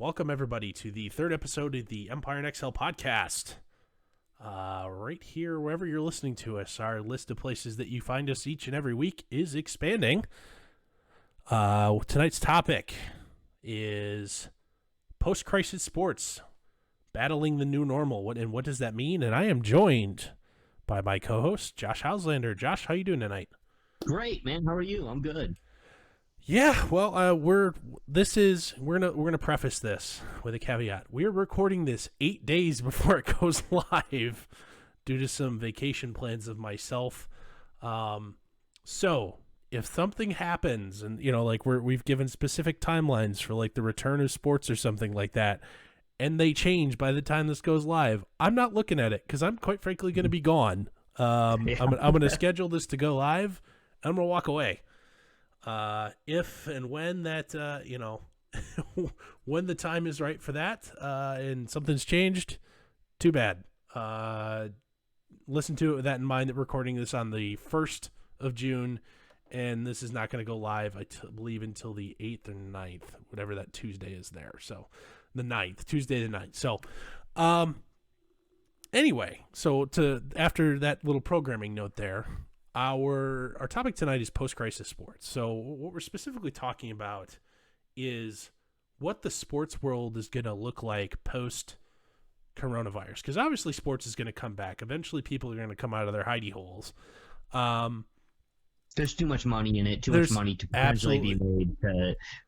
Welcome, everybody, to the third episode of the Empire and Exhale podcast. Right here, wherever you're listening to us, our list of places that you find us each and every week is expanding. Tonight's topic is post-crisis sports, battling the new normal. What does that mean? And I am joined by my co-host, Josh Hauslander. Josh, how you doing tonight? Great, man. How are you? I'm good. Yeah, well, we're gonna preface this with a caveat. We're recording this 8 days before it goes live, due to some vacation plans of myself. So if something happens, and we've given specific timelines for like the return of sports or something like that, and they change by the time this goes live, I'm not looking at it because I'm quite frankly going to be gone. I'm going to schedule this to go live. I'm going to walk away. If and when that, when the time is right for that, and something's changed, too bad. Listen to it with that in mind, that we're recording this on the 1st of June, and this is not going to go live, I believe, until the 8th or 9th, whatever that Tuesday is there. So the 9th, Tuesday the 9th. So, anyway, after that little programming note there, Our topic tonight is post-crisis sports. So what we're specifically talking about is what the sports world is going to look like post-coronavirus. Because obviously sports is going to come back. Eventually people are going to come out of their hidey holes. There's too much money in it, too much money to potentially be made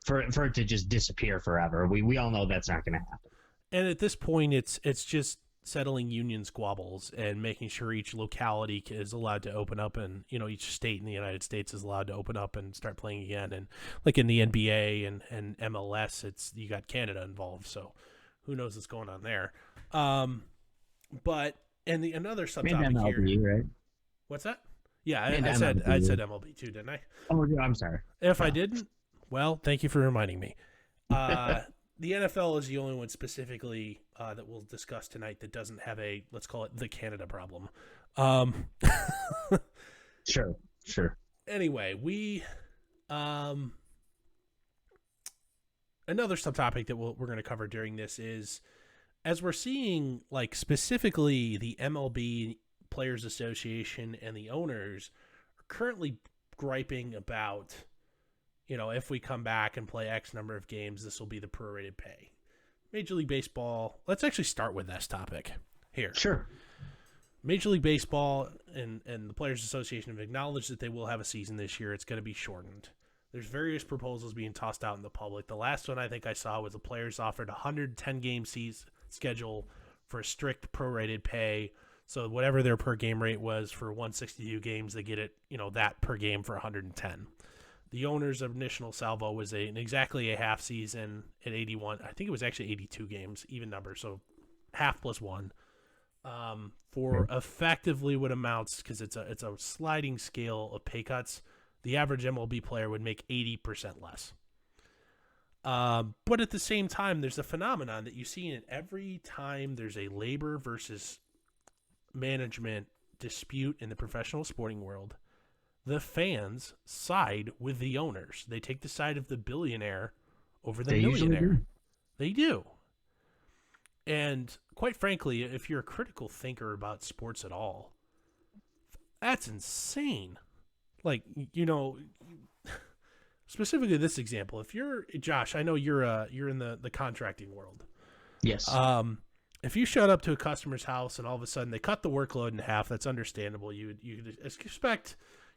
for it to just disappear forever. We all know that's not going to happen. And at this point, it's just settling union squabbles and making sure each locality is allowed to open up, and each state in the United States is allowed to open up and start playing again. And like in the NBA and MLS, you got Canada involved, so who knows what's going on there. But another subtopic MLB, here, right? What's that? Yeah, I said MLB too, didn't I? Oh, I'm sorry. If I didn't, well, thank you for reminding me. The NFL is the only one specifically that we'll discuss tonight that doesn't have let's call it the Canada problem. Sure. Anyway, another subtopic that we're going to cover during this is, as we're seeing, like, specifically the MLB Players Association and the owners are currently griping about, if we come back and play X number of games, this will be the prorated pay. Major League Baseball, let's actually start with this topic here. Sure. Major League Baseball and the Players Association have acknowledged that they will have a season this year. It's going to be shortened. There's various proposals being tossed out in the public. The last one I think I saw was the players offered a 110-game season schedule for a strict prorated pay. So whatever their per game rate was for 162 games, they get it, that per game for 110. The owner's initial salvo was exactly a half season at 81. I think it was actually 82 games, even number, so half plus one, for effectively what amounts, because it's a sliding scale of pay cuts. The average MLB player would make 80% less. But at the same time, there's a phenomenon that you see in every time there's a labor versus management dispute in the professional sporting world. The fans side with the owners. They take the side of the billionaire over the millionaire. They do. And quite frankly, if you're a critical thinker about sports at all, that's insane. Like, specifically this example, if you're Josh, I know you're in the contracting world. Yes. If you showed up to a customer's house and all of a sudden they cut the workload in half, that's understandable. You expect,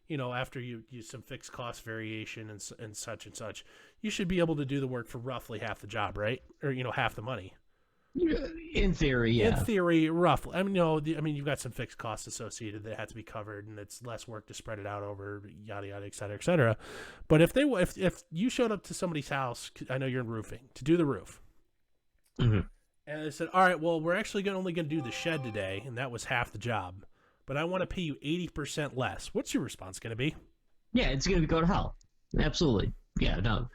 after you some fixed cost variation and such, you should be able to do the work for roughly half the job, right? Or, half the money. In theory, yeah. In theory, roughly. I mean, you've got some fixed costs associated that have to be covered, and it's less work to spread it out over, yada, yada, et cetera, et cetera. But if you showed up to somebody's house, I know you're in roofing, to do the roof. Mm-hmm. And they said, all right, well, we're actually only going to do the shed today, and that was half the job. But I want to pay you 80% less. What's your response going to be? Yeah, it's going to go to hell. Absolutely. Yeah, no.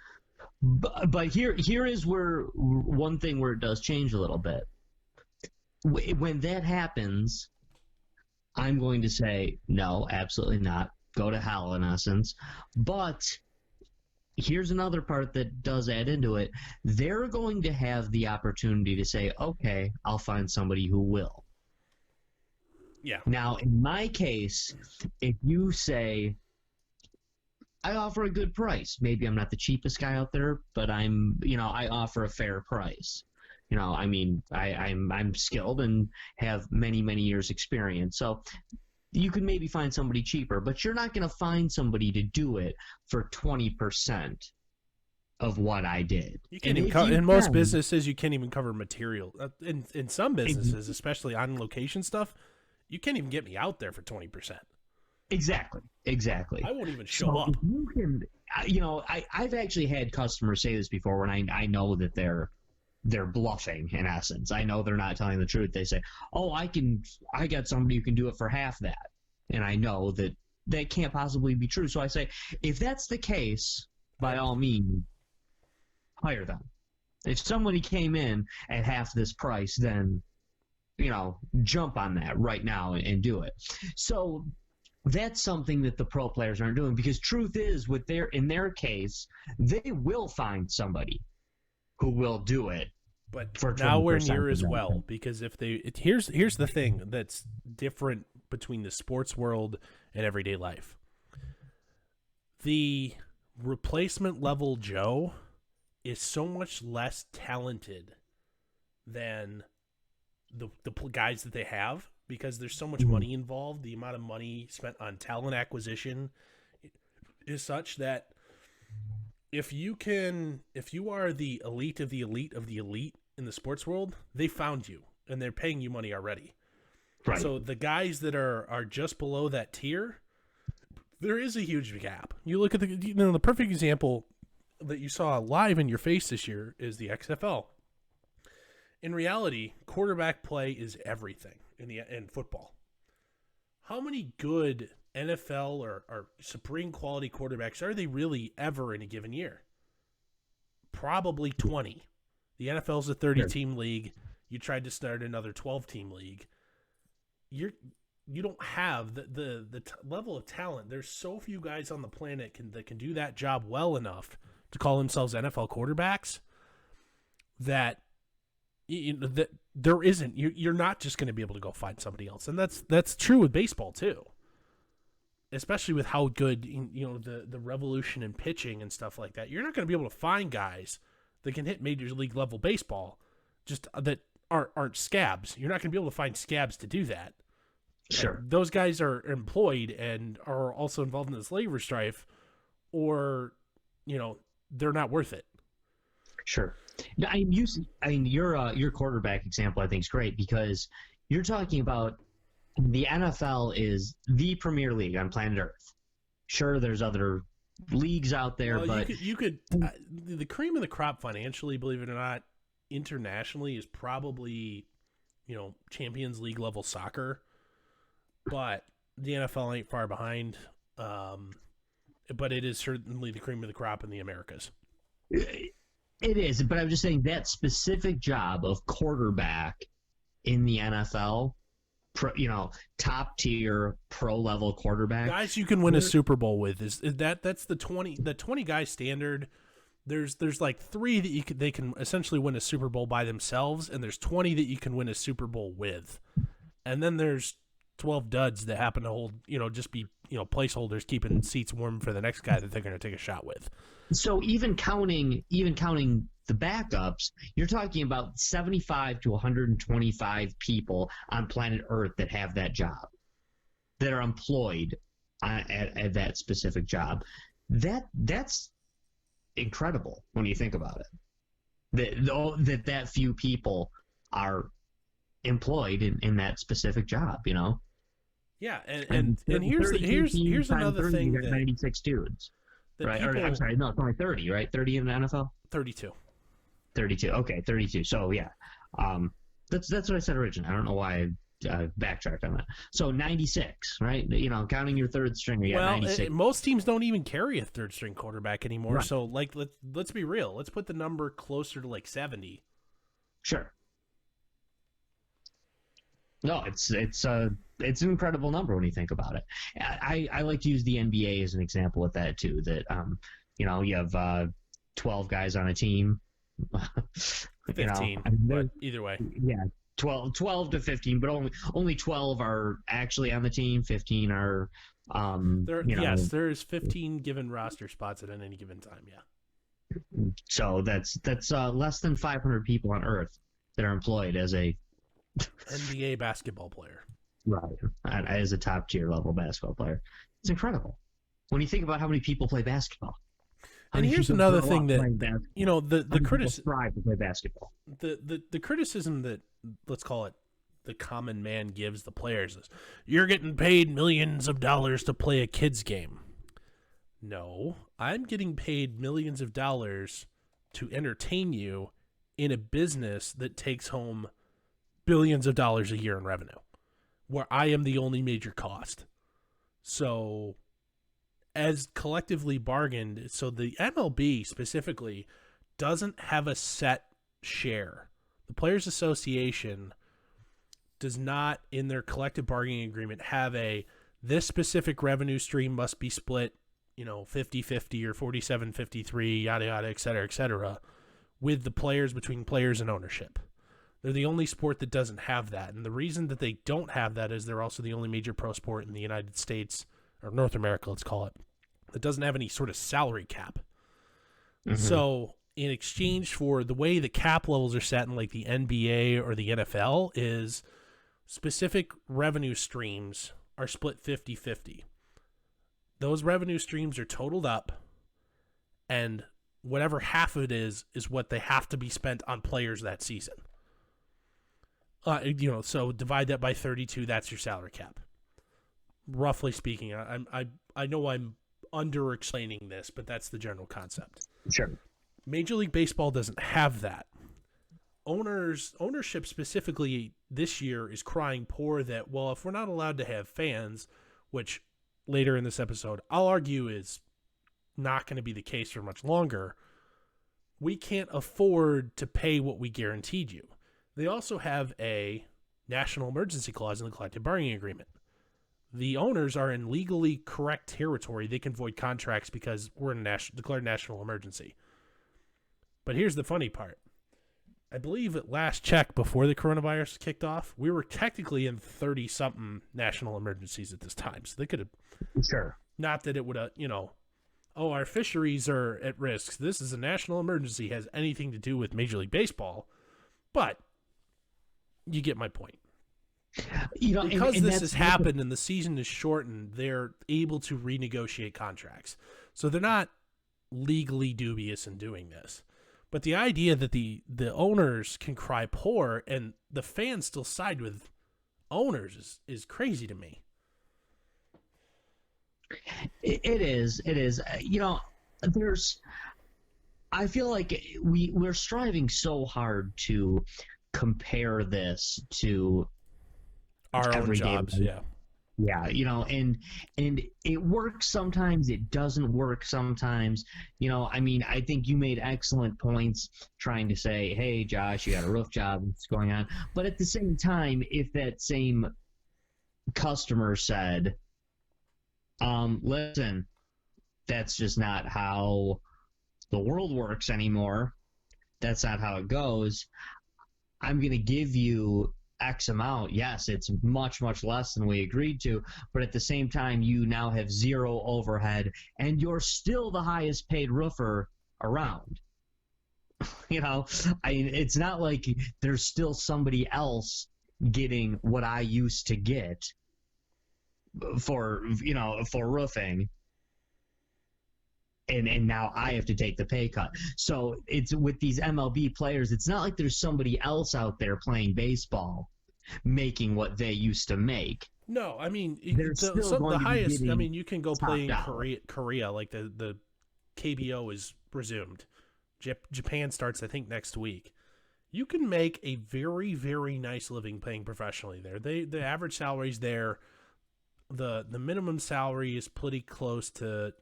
But here is where one thing where it does change a little bit. When that happens, I'm going to say, no, absolutely not. Go to hell, in essence. But here's another part that does add into it. They're going to have the opportunity to say, okay, I'll find somebody who will. Yeah. Now, in my case, if you say, I offer a good price, maybe I'm not the cheapest guy out there, but I offer a fair price. I mean, I'm skilled and have many, many years experience. So you can maybe find somebody cheaper, but you're not going to find somebody to do it for 20% of what I did. You can't even in most businesses, you can't even cover material. In some businesses, especially on location stuff, you can't even get me out there for 20%. Exactly. I won't even show up. You can, I've actually had customers say this before when I know that they're bluffing in essence. I know they're not telling the truth. They say, "Oh, I got somebody who can do it for half that," and I know that can't possibly be true. So I say, if that's the case, by all means, hire them. If somebody came in at half this price, then jump on that right now and do it. So that's something that the pro players aren't doing, because truth is, in their case, they will find somebody who will do it. But nowhere near as well, because here's the thing that's different between the sports world and everyday life. The replacement level Joe is so much less talented than the guys that they have, because there's so much money involved. The amount of money spent on talent acquisition is such that if you are the elite of the elite of the elite in the sports world, they found you and they're paying you money already. Right. So the guys that are just below that tier, there is a huge gap. You look at the perfect example that you saw live in your face this year is the XFL. In reality, quarterback play is everything in football. How many good NFL or supreme quality quarterbacks are they really ever in a given year? Probably 20. The NFL's a 30-team league. You tried to start another 12-team league. You don't have the level of talent. There's so few guys on the planet that can do that job well enough to call themselves NFL quarterbacks that that there isn't. You're not just going to be able to go find somebody else, and that's true with baseball too. Especially with how good the revolution in pitching and stuff like that. You're not going to be able to find guys that can hit major league level baseball, just that aren't scabs. You're not going to be able to find scabs to do that. Sure. And those guys are employed and are also involved in the labor strife, or they're not worth it. Sure. Your quarterback example I think is great, because you're talking about the NFL is the premier league on planet Earth. Sure, there's other leagues out there, but you could the cream of the crop financially, believe it or not, internationally is probably Champions League level soccer, but the NFL ain't far behind. But it is certainly the cream of the crop in the Americas. It is, but I'm just saying that specific job of quarterback in the NFL, top tier pro level quarterback, guys you can win a Super Bowl with that's the 20 guy standard. There's like 3 that they can essentially win a Super Bowl by themselves, and there's 20 that you can win a Super Bowl with, and then there's 12 duds that happen to hold just be placeholders keeping seats warm for the next guy that they're going to take a shot with. So even counting the backups, you're talking about 75 to 125 people on planet Earth that have that job, that are employed at that specific job. That's incredible when you think about it. That few people are employed in that specific job, Yeah, and here's another thing. 96 dudes. Right, I'm sorry, no, it's only 30, right? 30 in the NFL? 32. 32, okay, 32. So, yeah, that's what I said originally. I don't know why I backtracked on that. So, 96, right? Counting your third stringer, you got 96. Most teams don't even carry a third-string quarterback anymore, right. So, let's be real. Let's put the number closer to, 70. Sure. No, it's an incredible number when you think about it. I like to use the NBA as an example with that too. That you have 12 guys on a team. 15, I mean, but either way. yeah, 12 to 15, but only 12 are actually on the team. 15 are, Yes, there is 15 given roster spots at any given time. Yeah. So that's less than 500 people on Earth that are employed as a NBA basketball player. right as a top tier level basketball player. It's incredible when you think about how many people play basketball. And here's another thing that the criticism strive to play basketball. The criticism that, let's call it, the common man gives the players is, you're getting paid millions of dollars to play a kid's game. No, I'm getting paid millions of dollars to entertain you in a business that takes home billions of dollars a year in revenue, where I am the only major cost. So, as collectively bargained, so the MLB specifically doesn't have a set share. The Players Association does not, in their collective bargaining agreement, have this specific revenue stream must be split, 50-50 or 47-53, yada, yada, et cetera, with the players, between players and ownership. They're the only sport that doesn't have that. And the reason that they don't have that is they're also the only major pro sport in the United States, or North America, let's call it, that doesn't have any sort of salary cap. Mm-hmm. So in exchange for the way the cap levels are set in like the NBA or the NFL is specific revenue streams are split 50-50. Those revenue streams are totaled up, and whatever half of it is what they have to be spent on players that season. So divide that by 32, that's your salary cap. Roughly speaking, I know I'm under-explaining this, but that's the general concept. Sure. Major League Baseball doesn't have that. Ownership specifically this year is crying poor that, well, if we're not allowed to have fans, which later in this episode I'll argue is not going to be the case for much longer, we can't afford to pay what we guaranteed you. They also have a national emergency clause in the collective bargaining agreement. The owners are in legally correct territory. They can void contracts because we're in a declared national emergency. But here's the funny part. I believe at last check before the coronavirus kicked off, we were technically in 30-something national emergencies at this time. So they could have... Sure. Not that it would have, our fisheries are at risk. This is a national emergency. Has anything to do with Major League Baseball. But you get my point. Because this has happened and the season is shortened, they're able to renegotiate contracts. So they're not legally dubious in doing this. But the idea that the owners can cry poor and the fans still side with owners is crazy to me. It is. I feel like we're striving so hard to compare this to our own jobs. Yeah, and it works sometimes, it doesn't work sometimes. I think you made excellent points trying to say, hey, Josh, you got a roof job, what's going on? But at the same time, if that same customer said, listen, that's just not how the world works anymore, that's not how it goes, I'm going to give you X amount. Yes, it's much, much less than we agreed to, but at the same time, you now have zero overhead, and you're still the highest paid roofer around. It's not like there's still somebody else getting what I used to get for roofing. And now I have to take the pay cut. So it's with these MLB players, it's not like there's somebody else out there playing baseball making what they used to make. No, I mean, the highest, you can go play in Korea, like the KBO is resumed. Japan starts, I think, next week. You can make a very, very nice living playing professionally there. The average salaries there, the minimum salary is pretty close to,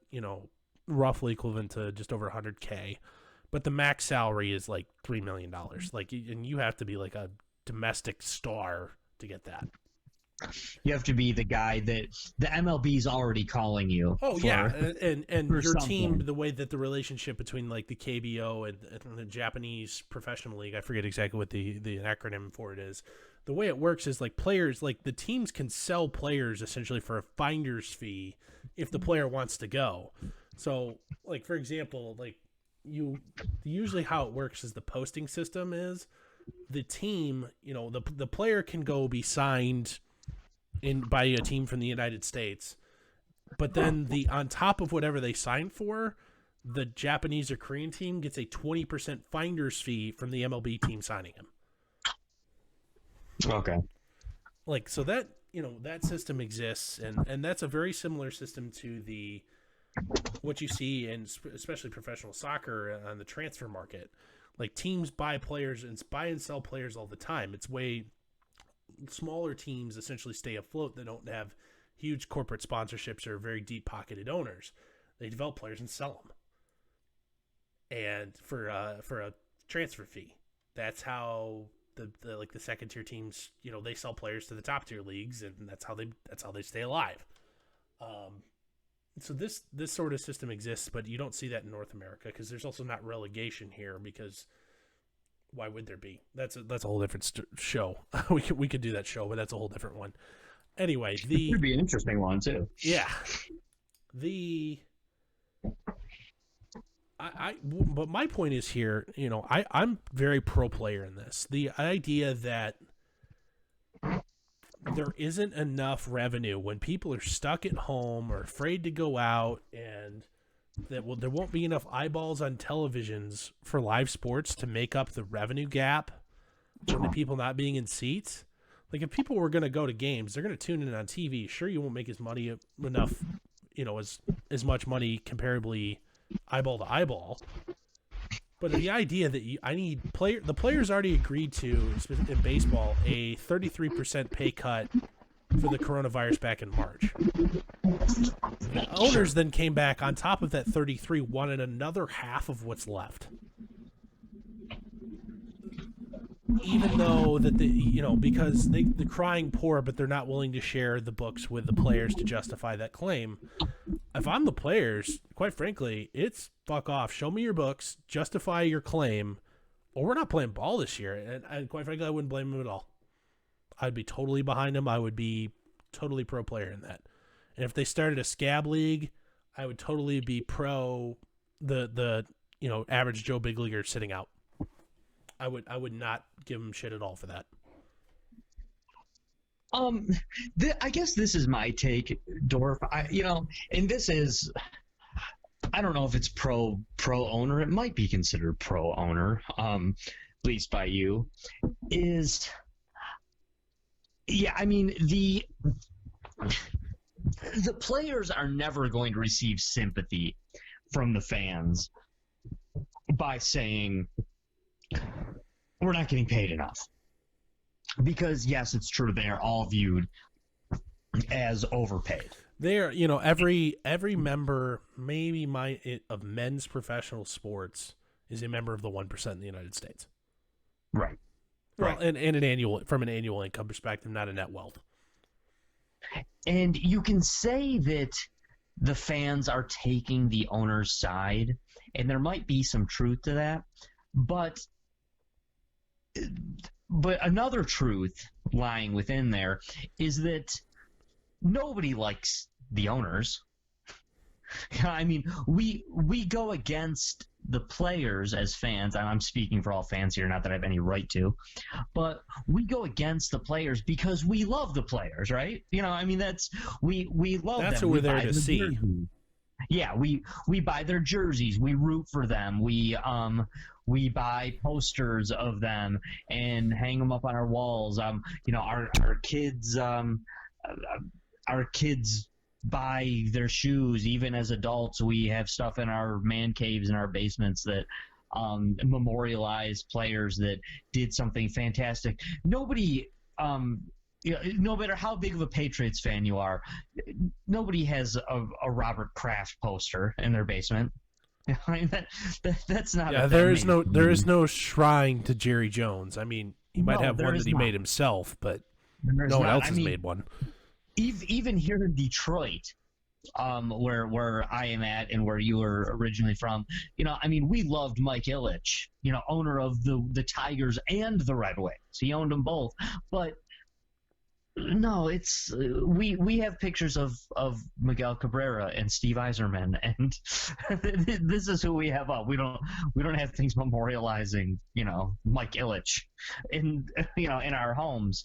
roughly equivalent to just over $100K, but the max salary is like $3 million. And you have to be like a domestic star to get that. You have to be the guy that the MLB's already calling you. Oh yeah, and for your team, something. the way that the relationship between like the KBO and the Japanese professional league, I forget exactly what the acronym for it is. The way it works is like players, like the teams can sell players essentially for a finder's fee if the player wants to go. So, like for example, like usually how it works is the posting system is the team, the player can go be signed in by a team from the United States, but then on top of whatever they sign for, the Japanese or Korean team gets a 20% finder's fee from the MLB team signing him. Okay. Like, so that, that system exists, and that's a very similar system to what you see in especially professional soccer on the transfer market. Like teams buy players and buy and sell players all the time. It's way smaller teams essentially stay afloat. They don't have huge corporate sponsorships or very deep pocketed owners. They develop players and sell them, and for a transfer fee. That's how the second tier teams, they sell players to the top tier leagues, and that's how they stay alive. So this sort of system exists, but you don't see that in North America because there's also not relegation here, because why would there be? That's a whole different show. we could do that show, but that's a whole different one. Anyway, it could be an interesting one too. Yeah. But my point is here, I'm very pro player in this. The idea that there isn't enough revenue when people are stuck at home or afraid to go out, and that there won't be enough eyeballs on televisions for live sports to make up the revenue gap from the people not being in seats. Like, if people were going to go to games, they're going to tune in on TV. Sure, you won't make enough, as much money comparably eyeball to eyeball. But the idea that the players already agreed to in baseball a 33% pay cut for the coronavirus back in March. The owners then came back on top of that 33, wanted another half of what's left. Even though that because they're crying poor, but they're not willing to share the books with the players to justify that claim. If I'm the players, quite frankly, it's fuck off. Show me your books, justify your claim, or we're not playing ball this year. And quite frankly, I wouldn't blame them at all. I'd be totally behind them. I would be totally pro player in that. And if they started a scab league, I would totally be pro the average Joe Big Leaguer sitting out. I would not give them shit at all for that. I guess this is my take, Dorf. And this is, I don't know if it's pro owner. It might be considered pro owner, at least by you. The players are never going to receive sympathy from the fans by saying we're not getting paid enough. Because yes, it's true, they are all viewed as overpaid. They're, every member, maybe of men's professional sports is a member of the 1% in the United States. Right. Well, and from an annual income perspective, not a net wealth. And you can say that the fans are taking the owner's side, and there might be some truth to that, but another truth lying within there is that nobody likes the owners. I mean, we go against the players as fans, and I'm speaking for all fans here, not that I have any right to, but we go against the players because we love the players, right? We love them. That's That's what we're there to see. Jerseys. Yeah, we buy their jerseys, we root for them, we buy posters of them and hang them up on our walls. Our kids buy their shoes. Even as adults, we have stuff in our man caves in our basements that memorialize players that did something fantastic. Nobody, no matter how big of a Patriots fan you are, nobody has a Robert Kraft poster in their basement. I mean, that's not. Yeah, there is no shrine to Jerry Jones. I mean, he might have one that he made himself, but There's No one not. else I has mean, made one. even here in Detroit, where I am at and where you were originally from, I mean, we loved Mike Ilitch, owner of the Tigers and the Red Wings. He owned them both, but no, it's we have pictures of Miguel Cabrera and Steve Eiserman, and this is who we have up. We don't have things memorializing, Mike Ilitch in our homes.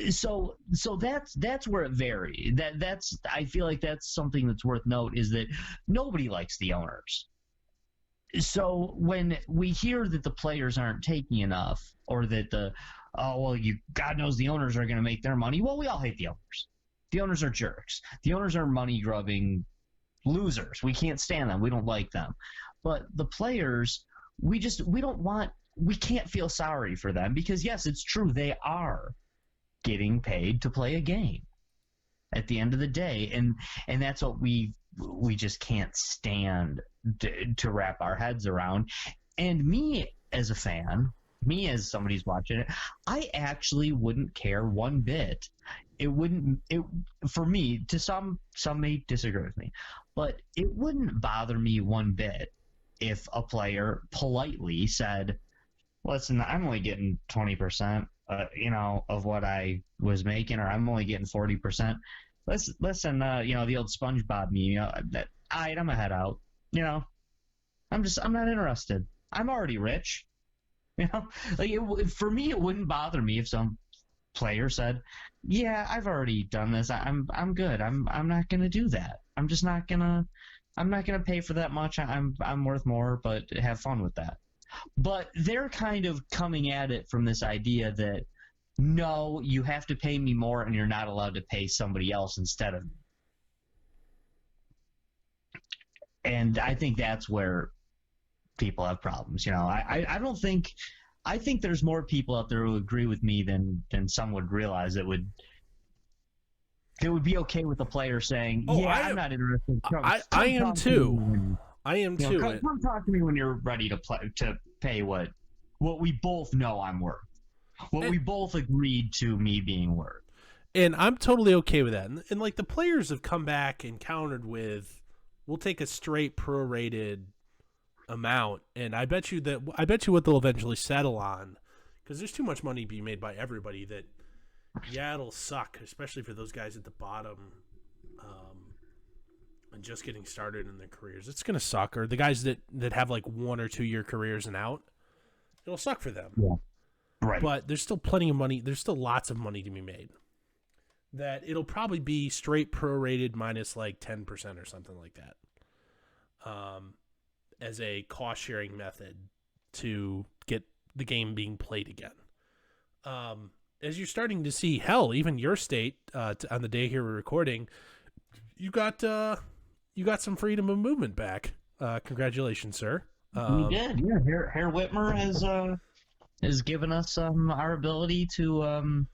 So that's where it varies. That's I feel like that's something that's worth note is that nobody likes the owners. So when we hear that the players aren't taking enough, or that God knows the owners are going to make their money. Well, we all hate the owners. The owners are jerks. The owners are money grubbing losers. We can't stand them. We don't like them. But the players, we can't feel sorry for them because yes, it's true they are getting paid to play a game at the end of the day, and that's what we just can't stand to wrap our heads around. And me as a fan, me as somebody who's watching it, I actually wouldn't care one bit. For me, to some may disagree with me, but it wouldn't bother me one bit if a player politely said, listen, I'm only getting 20%, of what I was making, or I'm only getting 40%. Listen, the old SpongeBob meme, that I'm gonna head out. I'm not interested. I'm already rich. For me, it wouldn't bother me if some player said, "Yeah, I've already done this. I'm good. I'm not gonna do that. I'm not gonna pay for that much. I'm worth more, but have fun with that." But they're kind of coming at it from this idea that no, you have to pay me more, and you're not allowed to pay somebody else instead of me. And I think that's where people have problems. I think there's more people out there who agree with me than some would realize that would be okay with a player saying, I'm not interested. I am too. I am too. Come talk to me when you're ready to pay what we both know I'm worth. We both agreed to me being worth. And I'm totally okay with that. And like the players have come back and countered with, we'll take a straight prorated amount, and I bet you what they'll eventually settle on, because there's too much money being made by everybody that it'll suck, especially for those guys at the bottom and just getting started in their careers. It's gonna suck, or the guys that have like 1 or 2 year careers and out, it'll suck for them. Yeah. Right. But there's still plenty of money. There's still lots of money to be made. That it'll probably be straight prorated minus like 10% or something like that. As a cost sharing method to get the game being played again. As you're starting to see, hell, even your state on the day here we're recording, you got some freedom of movement back. Congratulations, sir. We did, yeah. Herr Whitmer has given us our ability to.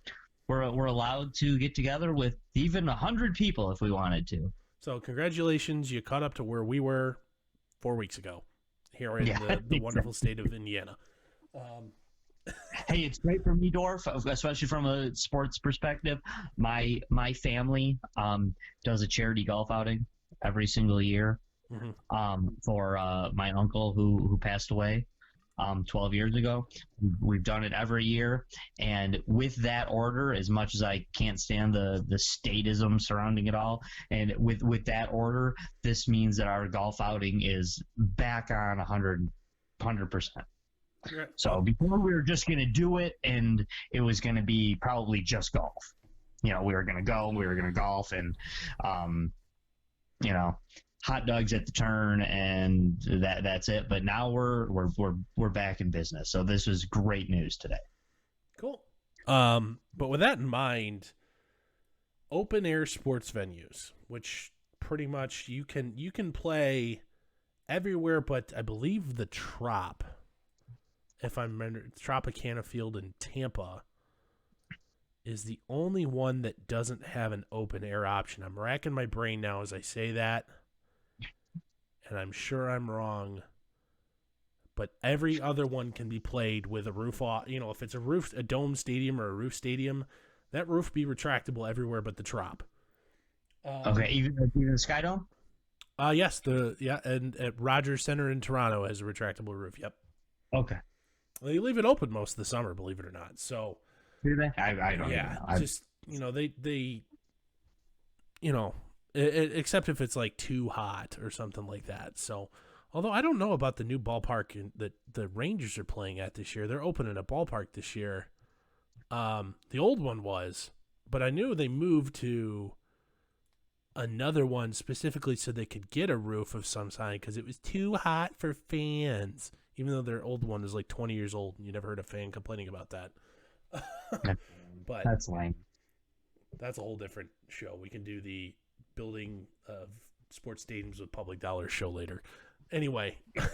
We're allowed to get together with even 100 people if we wanted to. So congratulations, you caught up to where we were 4 weeks ago here in the wonderful state of Indiana. Hey, it's great for me, Dorf, especially from a sports perspective. My family does a charity golf outing every single year for my uncle who passed away 12 years ago. We've done it every year, and with that order, as much as I can't stand the statism surrounding it all, and with that order, this means that our golf outing is back on 100%. So before we were just going to do it, and it was going to be probably just golf. We were going to golf, and hot dogs at the turn, and that's it. But now we're back in business. So this was great news today. Cool. But with that in mind, open air sports venues, which pretty much you can play everywhere, but I believe the Trop, if I remember, Tropicana Field in Tampa is the only one that doesn't have an open air option. I'm racking my brain now as I say that, and I'm sure I'm wrong, but every other one can be played with a roof off. If it's a dome stadium or a roof stadium, That roof be retractable everywhere but the Trop. Okay, even the Sky Dome. Yes, and at Rogers Center in Toronto has a retractable roof. Yep. Okay. They leave it open most of the summer, believe it or not. So, Do they? I don't yeah, know. just they except if it's like too hot or something like that. So, although I don't know about the new ballpark that the Rangers are playing at this year, they're opening a ballpark this year. The old one was, but I knew they moved to another one specifically so they could get a roof of some kind because it was too hot for fans. Even though their old one is like 20 years old, and you never heard a fan complaining about that. But that's lame. That's a whole different show. We can do the building of sports stadiums with public dollars show later. Anyway, I'd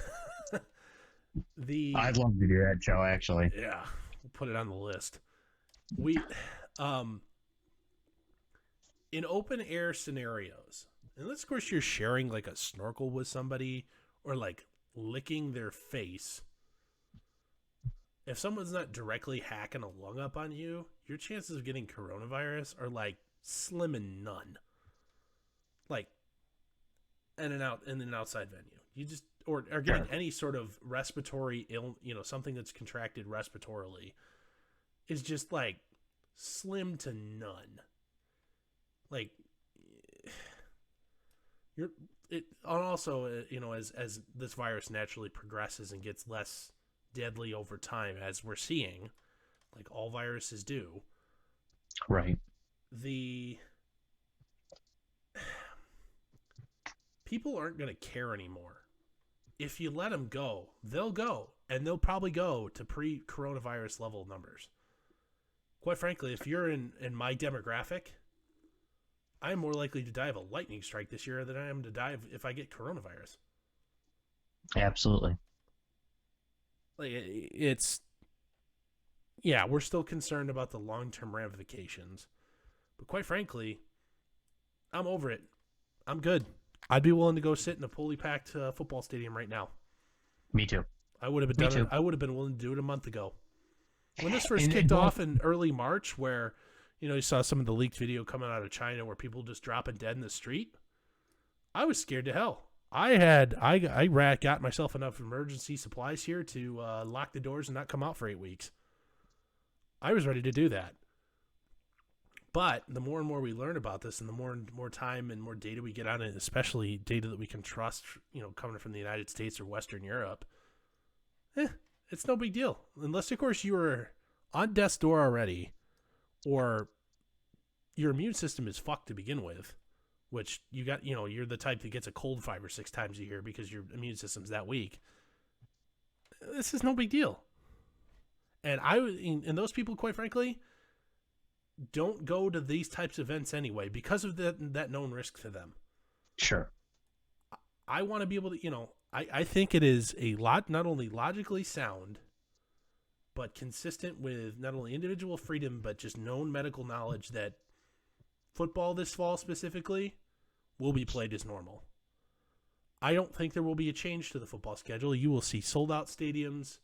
love to do that show actually. Yeah, we'll put it on the list. We in open air scenarios, unless of course you're sharing like a snorkel with somebody or like licking their face. If someone's not directly hacking a lung up on you, your chances of getting coronavirus are like slim and none. Like in an outside venue. You just or getting any sort of respiratory something that's contracted respiratorily is just like slim to none. Like as this virus naturally progresses and gets less deadly over time, as we're seeing, like all viruses do. Right. The people aren't going to care anymore. If you let them go, they'll go, and they'll probably go to pre-coronavirus level numbers. Quite frankly, if you're in my demographic, I'm more likely to die of a lightning strike this year than I am to die if I get coronavirus. Absolutely. Like we're still concerned about the long-term ramifications, but quite frankly, I'm over it. I'm good. I'd be willing to go sit in a fully packed football stadium right now. Me too. I would have been I would have been willing to do it a month ago. When this first kicked off in early March, where you saw some of the leaked video coming out of China where people just dropping dead in the street, I was scared to hell. I got myself enough emergency supplies here to lock the doors and not come out for 8 weeks. I was ready to do that. But the more and more we learn about this and the more and more time and more data we get on it, especially data that we can trust, coming from the United States or Western Europe, it's no big deal. Unless, of course, you are on death's door already or your immune system is fucked to begin with, which you're the type that gets a cold 5 or 6 times a year because your immune system's that weak. This is no big deal. And those people, quite frankly, don't go to these types of events anyway because of that known risk to them. Sure. I want to be able to, I think it is not only logically sound, but consistent with not only individual freedom, but just known medical knowledge that football this fall specifically will be played as normal. I don't think there will be a change to the football schedule. You will see sold-out stadiums,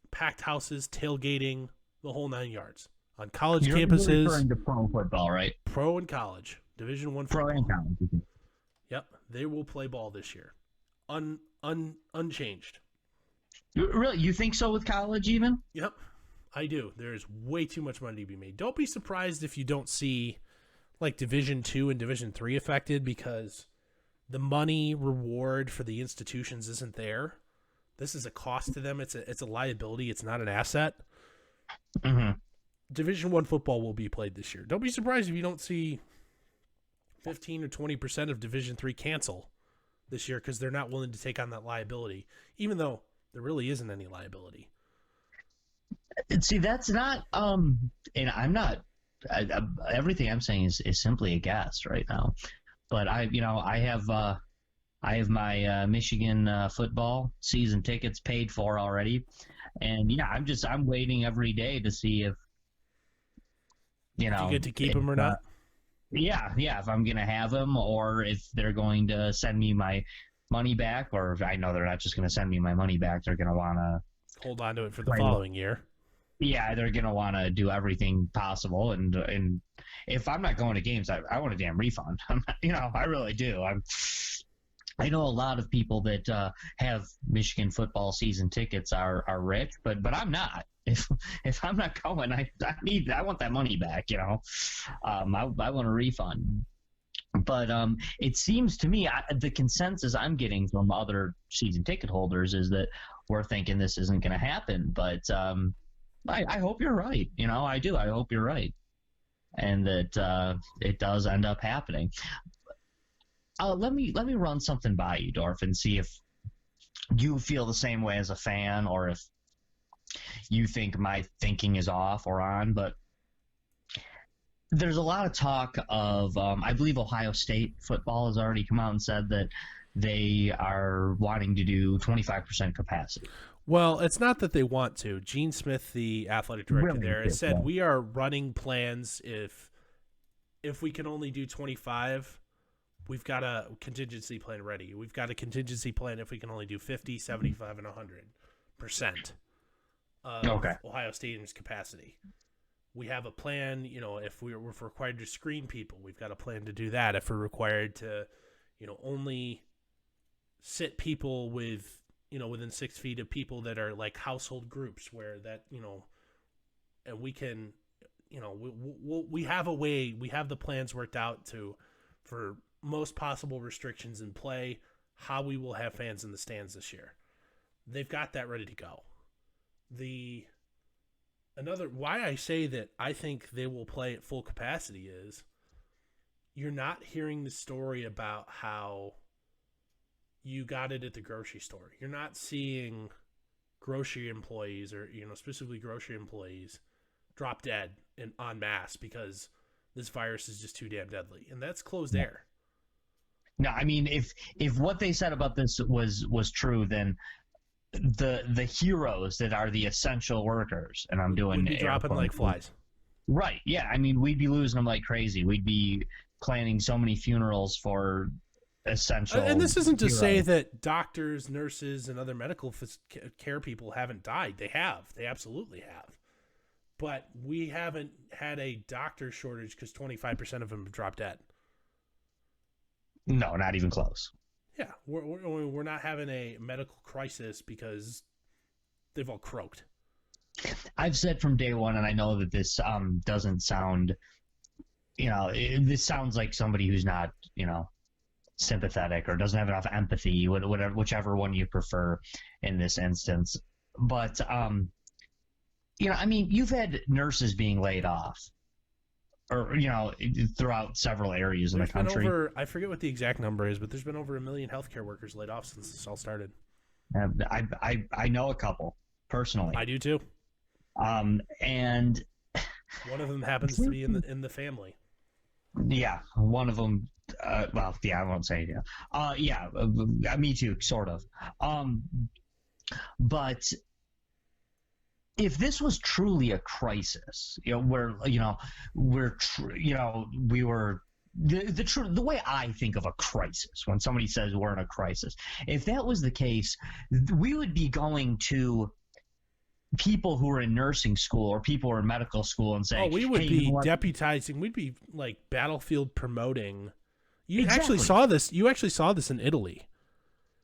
packed houses, tailgating, the whole 9 yards. On college campuses. You're referring to pro football, right? Pro and college. Division I football. Pro and college. Yep. They will play ball this year. Unchanged. Really? You think so with college even? Yep. I do. There's way too much money to be made. Don't be surprised if you don't see like Division II and Division III affected because the money reward for the institutions isn't there. This is a cost to them. It's a liability. It's not an asset. Mm-hmm. Division I football will be played this year. Don't be surprised if you don't see 15 or 20% of Division III cancel this year because they're not willing to take on that liability, even though there really isn't any liability. See, that's not, and I'm not, everything I'm saying is simply a guess right now. But I have my Michigan football season tickets paid for already. And yeah, I'm waiting every day to see if, Do you get to keep them or not? Yeah, if I'm going to have them or if they're going to send me my money back, or I know they're not just going to send me my money back. They're going to want to hold on to it for the following year. Yeah, they're gonna want to do everything possible, and if I'm not going to games, I want a damn refund. I really do. I know a lot of people that have Michigan football season tickets are rich, but I'm not. If I'm not going, I want that money back. I want a refund. But it seems to me the consensus I'm getting from other season ticket holders is that we're thinking this isn't going to happen. But I hope you're right. I do. I hope you're right, and that it does end up happening. Let me run something by you, Dorf, and see if you feel the same way as a fan, or if you think my thinking is off or on. But there's a lot of talk of, I believe Ohio State football has already come out and said that they are wanting to do 25% capacity. Well, it's not that they want to. Gene Smith, the athletic director there, has said we are running plans if we can only do 25. We've got a contingency plan ready. We've got a contingency plan if we can only do 50, 75, and 100% of Ohio Stadium's capacity. We have a plan, if we're required to screen people, we've got a plan to do that. If we're required to, only sit people with, within 6 feet of people that are like household groups where that, and we can, we have a way, we have the plans worked out for most possible restrictions in play, how we will have fans in the stands this year. They've got that ready to go. Why I say that I think they will play at full capacity is you're not hearing the story about how you got it at the grocery store. You're not seeing grocery employees or, specifically grocery employees drop dead en masse because this virus is just too damn deadly. And that's closed air. No, I mean, if what they said about this was true, then the heroes that are the essential workers, and I'm doing would be dropping like flies. Right. Yeah. I mean, we'd be losing them like crazy. We'd be planning so many funerals for essential. And this isn't to say that doctors, nurses, and other medical care people haven't died. They have. They absolutely have. But we haven't had a doctor shortage because 25% of them have dropped dead. No, not even close. Yeah, we're not having a medical crisis because they've all croaked. I've said from day one, and I know that this doesn't sound, this sounds like somebody who's not, sympathetic or doesn't have enough empathy, whatever, whichever one you prefer in this instance. But, I mean, you've had nurses being laid off. Or, throughout several areas in the country. I forget what the exact number is, but there's been over 1 million healthcare workers laid off since this all started. I know a couple, personally. I do too. And one of them happens to be in the family. Yeah, one of them. I won't say. Me too, sort of. But if this was truly a crisis, where we were the way I think of a crisis, when somebody says we're in a crisis, if that was the case, we would be going to people who are in nursing school or people who are in medical school and saying, we would be deputizing. We'd be like battlefield promoting. You Exactly. actually saw this in Italy.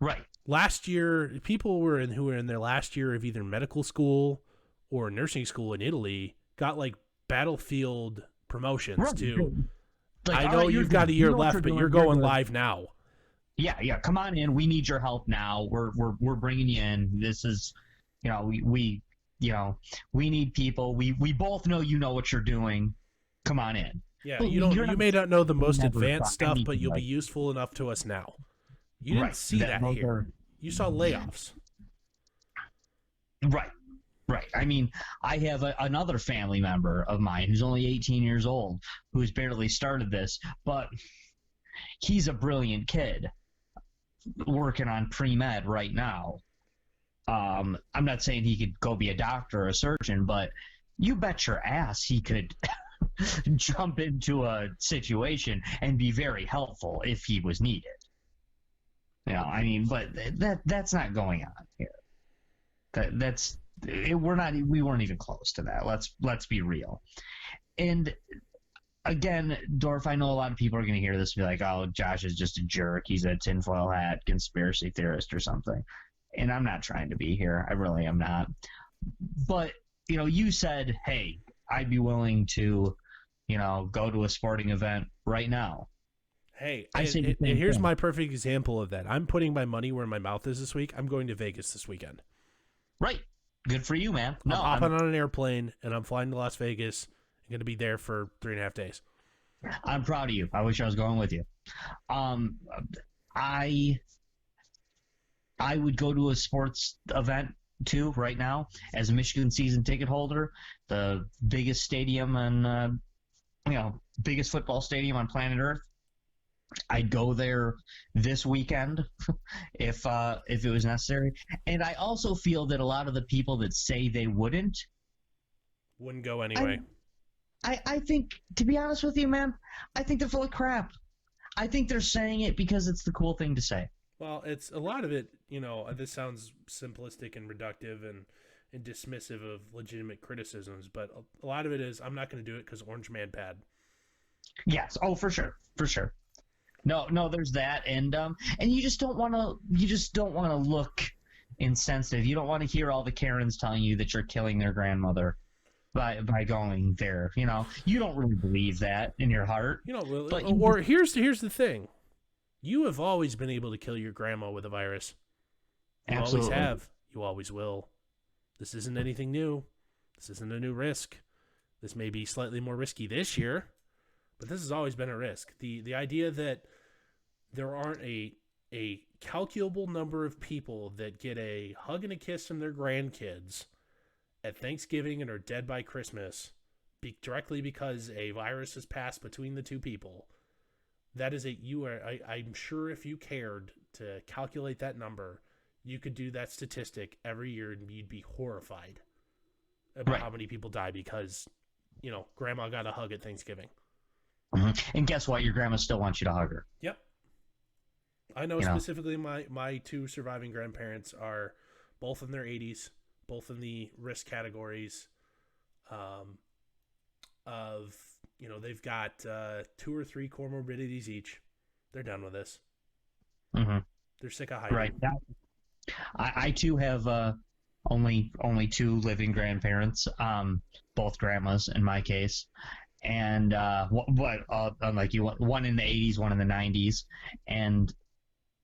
Right. Last year, people who were in their last year of either medical school or nursing school in Italy got like battlefield promotions to. Like, I know you've got a year left, but you're going live now. Yeah. Come on in. We need your help now. We're bringing you in. This is, we need people. We both know what you're doing. Come on in. Yeah, you may not know the most advanced stuff, but you'll be useful enough to us now. You didn't see that here. You saw layoffs. Right. I mean, I have another family member of mine who's only 18 years old, who's barely started this, but he's a brilliant kid working on pre-med right now. I'm not saying he could go be a doctor or a surgeon, but you bet your ass he could jump into a situation and be very helpful if he was needed. But that's not going on here. we weren't even close to that. Let's be real. And again, Dorf, I know a lot of people are going to hear this and be like, oh, Josh is just a jerk. He's a tinfoil hat conspiracy theorist or something. And I'm not trying to be here. I really am not. But, you said, hey, I'd be willing to, go to a sporting event right now. Hey, and here's my perfect example of that. I'm putting my money where my mouth is this week. I'm going to Vegas this weekend. Right. Good for you, man. No, I'm hopping on an airplane, and I'm flying to Las Vegas. I'm going to be there for 3.5 days. I'm proud of you. I wish I was going with you. I would go to a sports event too right now as a Michigan season ticket holder. The biggest stadium and biggest football stadium on planet Earth. I'd go there this weekend if it was necessary. And I also feel that a lot of the people that say they wouldn't go anyway. I think, to be honest with you, man, I think they're full of crap. I think they're saying it because it's the cool thing to say. Well, it's a lot of it, this sounds simplistic and reductive and dismissive of legitimate criticisms, but a lot of it is, I'm not going to do it because Orange Man bad. Yes. Oh, for sure. For sure. No, there's that. And you just don't want to look insensitive. You don't want to hear all the Karens telling you that you're killing their grandmother by going there. You don't really believe that in your heart. Or here's the thing. You have always been able to kill your grandma with a virus. You Absolutely. always have. You always will. This isn't anything new. This isn't a new risk. This may be slightly more risky this year, but this has always been a risk. The idea that there aren't a calculable number of people that get a hug and a kiss from their grandkids at Thanksgiving and are dead by Christmas directly because a virus has passed between the two people. That is I'm sure if you cared to calculate that number, you could do that statistic every year and you'd be horrified about how many people die because, grandma got a hug at Thanksgiving. Mm-hmm. And guess what? Your grandma still wants you to hug her. Yep. I know specifically my two surviving grandparents are both in their 80s, both in the risk categories they've got 2 or 3 comorbidities each. They're done with this. Mm-hmm. They're sick of hiding. Right. I too have only 2 living grandparents, both grandmas in my case. And unlike you, one in the 80s, one in the 90s. And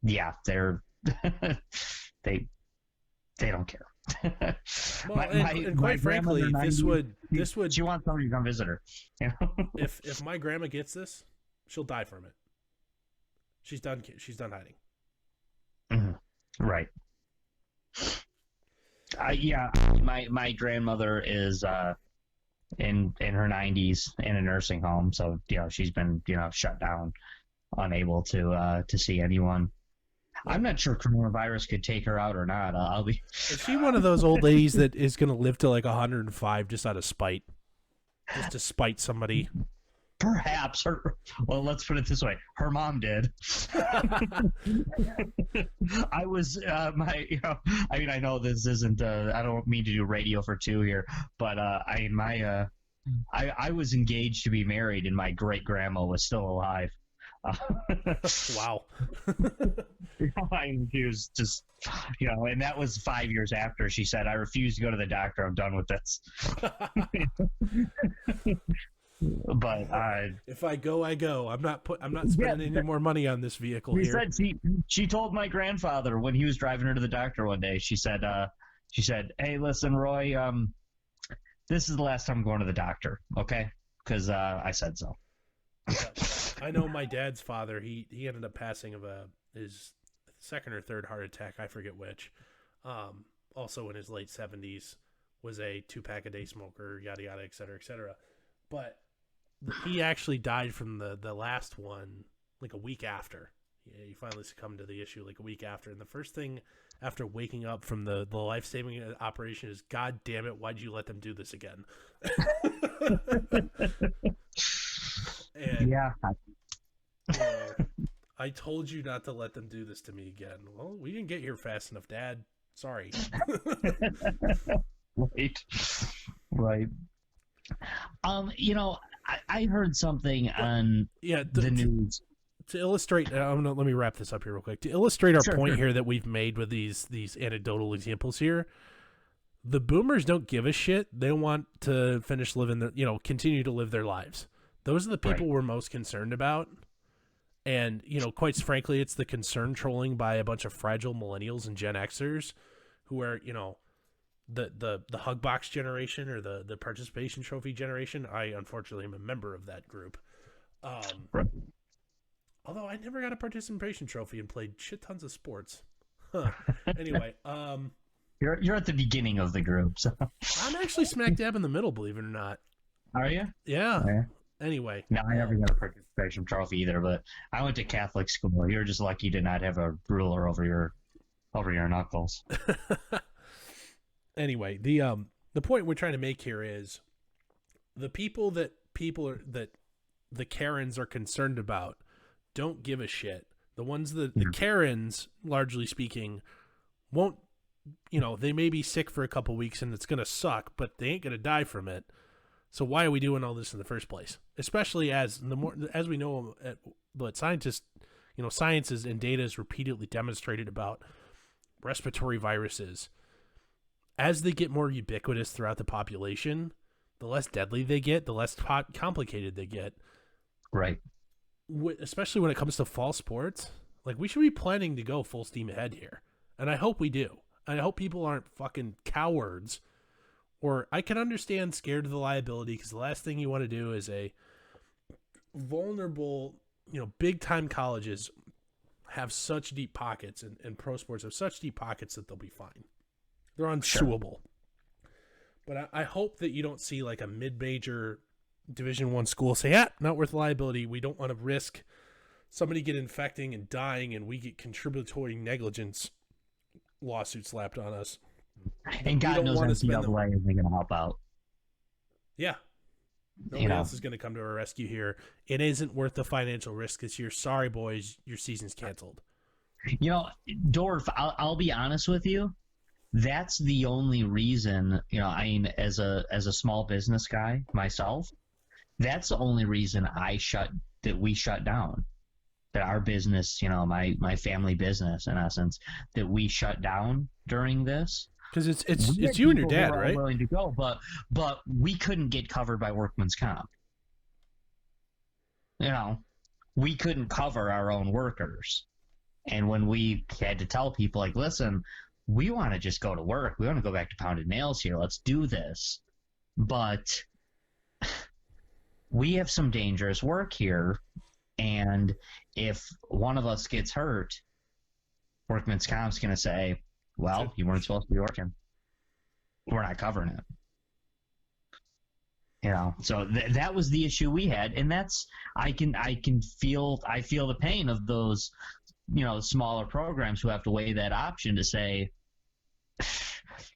yeah, they're they don't care. Well, and quite frankly, this would she wants somebody to come visit her. If my grandma gets this, she'll die from it. She's done hiding. Mm-hmm. Right. My grandmother is in her 90s in a nursing home, so she's been shut down, unable to see anyone. I'm not sure coronavirus could take her out or not. Is she one of those old ladies that is going to live to like 105 just out of spite, just to spite somebody? Perhaps well, let's put it this way. Her mom did. I was I know this isn't I don't mean to do radio for 2 here, but I was engaged to be married and my great grandma was still alive. Wow. She was just, and that was 5 years after she said, "I refuse to go to the doctor. I'm done with this." But if I go, I go. I'm not spending any more money on this vehicle here. She told my grandfather when he was driving her to the doctor one day. She said, "Hey, listen, Roy. This is the last time I'm going to the doctor. Okay, because I said so." Yeah. I know my dad's father. He ended up passing of his second or third heart attack. I forget which. Also in his late 70s, was a 2-pack a day smoker. Yada yada, et cetera, et cetera. But he actually died from the last one like a week after. Yeah, he finally succumbed to the issue like a week after. And the first thing after waking up from the life-saving operation is, God damn it, why'd you let them do this again? And, yeah. I told you not to let them do this to me again. Well, we didn't get here fast enough, Dad. Sorry. Right. Right. I heard something on the news. To illustrate, let me wrap this up here real quick. To illustrate our point Sure. here that we've made with these anecdotal examples here, the boomers don't give a shit. They want to finish living continue to live their lives. Those are the people we're most concerned about. And, quite frankly, it's the concern trolling by a bunch of fragile millennials and Gen Xers who are, the hug box generation or the participation trophy generation. I unfortunately am a member of that group. Although I never got a participation trophy and played shit tons of sports. Anyway, you're at the beginning of the group, so I'm actually smack dab in the middle, believe it or not. Are you? Yeah. Yeah. Anyway. No, I never got a participation trophy either, but I went to Catholic school. You're just lucky you did not have a ruler over your knuckles. Anyway, the point we're trying to make here is the people that the Karens are concerned about don't give a shit. The ones that the Karens, largely speaking, won't, they may be sick for a couple weeks and it's going to suck, but they ain't going to die from it. So why are we doing all this in the first place? Especially as we know what scientists, sciences and data is repeatedly demonstrated about respiratory viruses. As they get more ubiquitous throughout the population, the less deadly they get, the less complicated they get. Right. Especially when it comes to fall sports. Like, we should be planning to go full steam ahead here. And I hope we do. And I hope people aren't fucking cowards. Or I can understand scared of the liability, because the last thing you want to do is a vulnerable, big-time colleges have such deep pockets, and pro sports have such deep pockets that they'll be fine. They're unsuable. Sure. But I hope that you don't see like a mid-major Division I school say, not worth liability. We don't want to risk somebody get infecting and dying, and we get contributory negligence lawsuit slapped on us. And God knows NCAA isn't going to help out. Yeah. Nobody else is going to come to our rescue here. It isn't worth the financial risk this year. Sorry, boys. Your season's canceled. Dorf, I'll be honest with you. That's the only reason, as a small business guy myself, that's the only reason we shut down. That our business, my family business, in essence, that we shut down during this. Because it's you and your dad, right? Willing to go, but we couldn't get covered by workman's comp. We couldn't cover our own workers, and when we had to tell people, like, listen, we want to just go to work. We want to go back to pounded nails here. Let's do this, but we have some dangerous work here, and if one of us gets hurt, workman's comp's going to say, well, you weren't supposed to be working. We're not covering it. So that was the issue we had, and that's I feel the pain of those, smaller programs who have to weigh that option to say,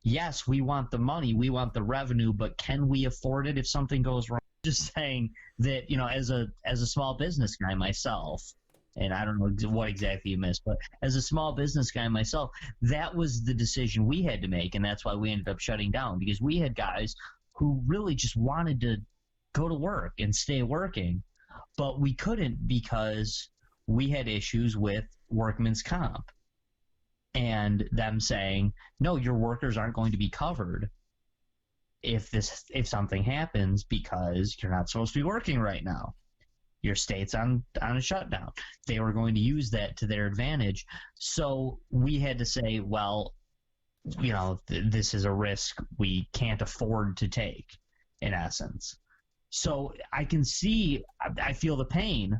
yes, we want the money, we want the revenue, but can we afford it if something goes wrong? Just saying that, as a small business guy myself. And I don't know what exactly you missed, but as a small business guy myself, that was the decision we had to make, and that's why we ended up shutting down, because we had guys who really just wanted to go to work and stay working, but we couldn't because we had issues with workman's comp and them saying, no, your workers aren't going to be covered if something happens because you're not supposed to be working right now. Your state's on a shutdown. They were going to use that to their advantage. So we had to say, well, this is a risk we can't afford to take, in essence. So I feel the pain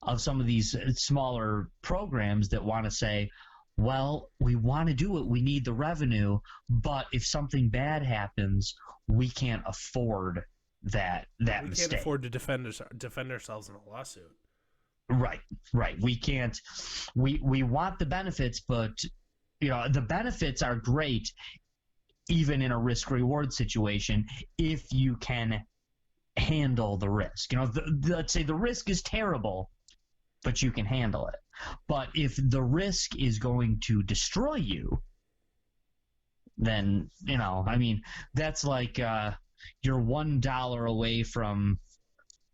of some of these smaller programs that want to say, well, we want to do it. We need the revenue. But if something bad happens, we can't afford that mistake. We can't afford to defend ourselves in a lawsuit. Right. We can't. We want the benefits, but the benefits are great, even in a risk-reward situation, if you can handle the risk. Let's say the risk is terrible, but you can handle it. But if the risk is going to destroy you, then, I mean, that's like you're $1 away from,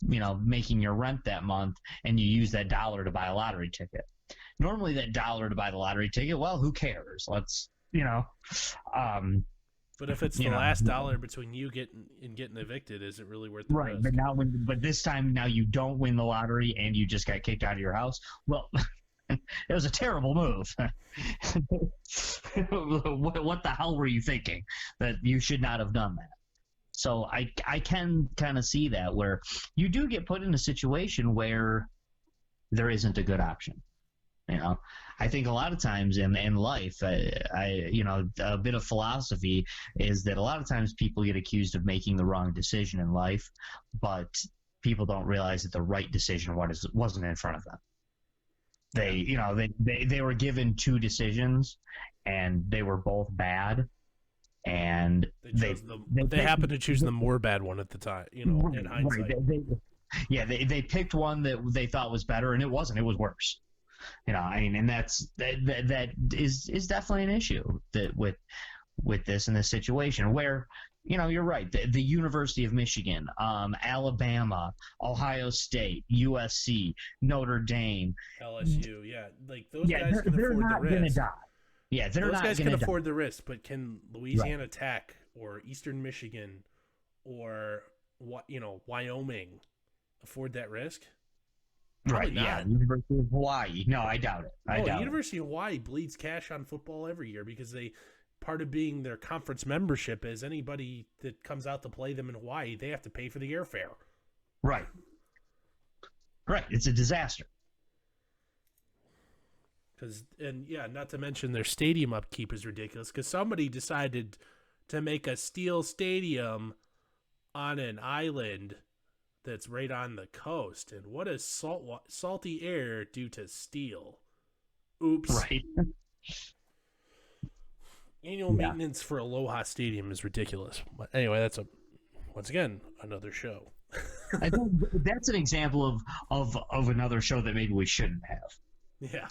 making your rent that month, and you use that dollar to buy a lottery ticket. Normally that dollar to buy the lottery ticket, well, who cares? Let's, But if it's the last dollar between you getting evicted, is it really worth the right? risk? But this time now you don't win the lottery and you just got kicked out of your house. Well, it was a terrible move. What the hell were you thinking? That you should not have done that. So I can kind of see that, where you do get put in a situation where there isn't a good option. I think a lot of times in life, a bit of philosophy is that a lot of times people get accused of making the wrong decision in life, but people don't realize that the right decision wasn't in front of them. They were given two decisions, and they were both bad, and they happened to choose the more bad one at the time. In hindsight, right. They picked one that they thought was better, and it wasn't. It was worse. And that is definitely an issue that with this in this situation where, you're right. The University of Michigan, Alabama, Ohio State, USC, Notre Dame, LSU, like those guys can afford the risk. Gonna die. Yeah, they're those not guys gonna can die. afford the risk, but can Louisiana Tech or Eastern Michigan or Wyoming afford that risk? Probably Right, not. yeah, University of Hawaii. No, I doubt it. I doubt University of Hawaii bleeds cash on football every year because part of being their conference membership is anybody that comes out to play them in Hawaii, they have to pay for the airfare. Right. Right, it's a disaster. Not to mention their stadium upkeep is ridiculous because somebody decided to make a steel stadium on an island that's right on the coast. And what does salty air do to steel? Oops. Right. Annual maintenance for Aloha Stadium is ridiculous. But anyway, that's once again another show. I think that's an example of another show that maybe we shouldn't have. Yeah.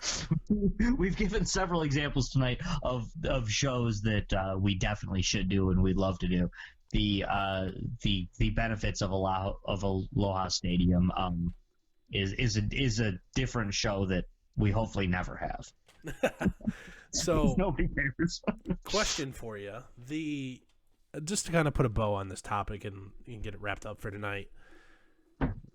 We've given several examples tonight of shows that we definitely should do and we'd love to do. The benefits of Aloha Stadium is a different show that we hopefully never have. So nobody cares. Question for you. Just to kind of put a bow on this topic and get it wrapped up for tonight.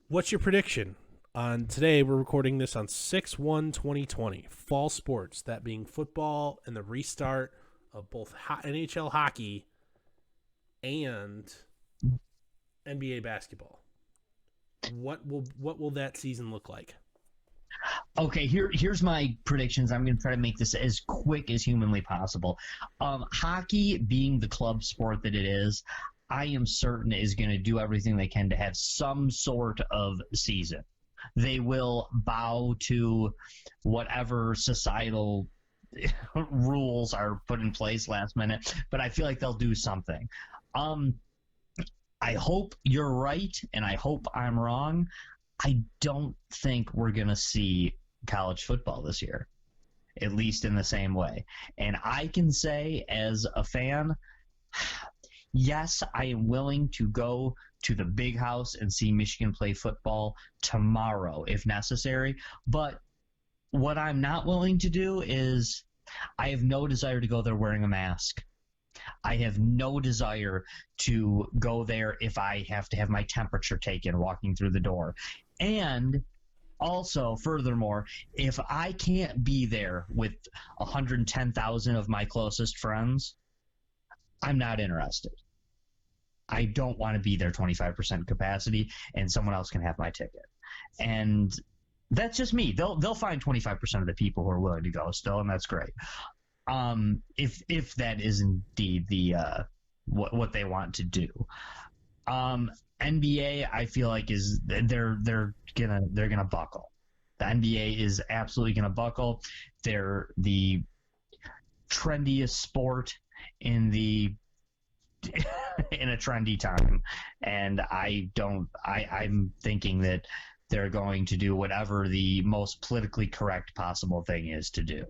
What's your prediction on today? We're recording this on 6/1/2020. Fall sports, that being football and the restart of both NHL hockey and NBA basketball. What will that season look like? Okay, here's my predictions. I'm going to try to make this as quick as humanly possible. Hockey, being the club sport that it is, I am certain is going to do everything they can to have some sort of season. They will bow to whatever societal rules are put in place last minute, but I feel like they'll do something. I hope you're right, and I hope I'm wrong. I don't think we're going to see college football this year, at least in the same way. And I can say as a fan, yes, I am willing to go to the big house and see Michigan play football tomorrow if necessary. But what I'm not willing to do is I have no desire to go there wearing a mask. I have no desire to go there if I have to have my temperature taken walking through the door. And also, furthermore, if I can't be there with 110,000 of my closest friends, I'm not interested. I don't want to be there 25% capacity, and someone else can have my ticket. And that's just me. They'll find 25% of the people who are willing to go still, and that's great. If that is indeed the what they want to do. NBA, I feel like they're gonna buckle. The NBA is absolutely gonna buckle. They're the trendiest sport in a trendy time, and I'm thinking that they're going to do whatever the most politically correct possible thing is to do.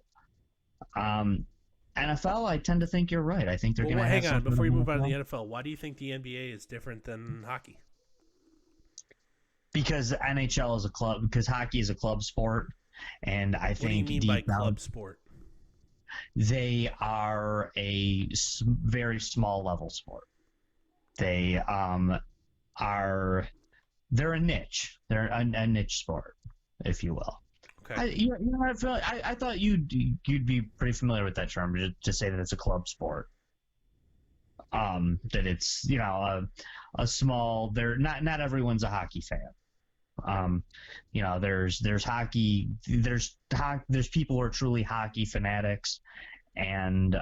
NFL, I tend to think you're right. I think they're Well, going to have hang on. something Before you in move on to the NFL. NFL, why do you think the NBA is different than hockey? Because NHL is a club, because hockey is a club sport, and I What do you think mean by deep down club sport? they are a very small level sport. They are they're a niche. They're a niche sport, if you will. Okay. I thought you'd be pretty familiar with that term to say that it's a club sport. That it's a small. They're not everyone's a hockey fan. There's hockey. There's people who are truly hockey fanatics, and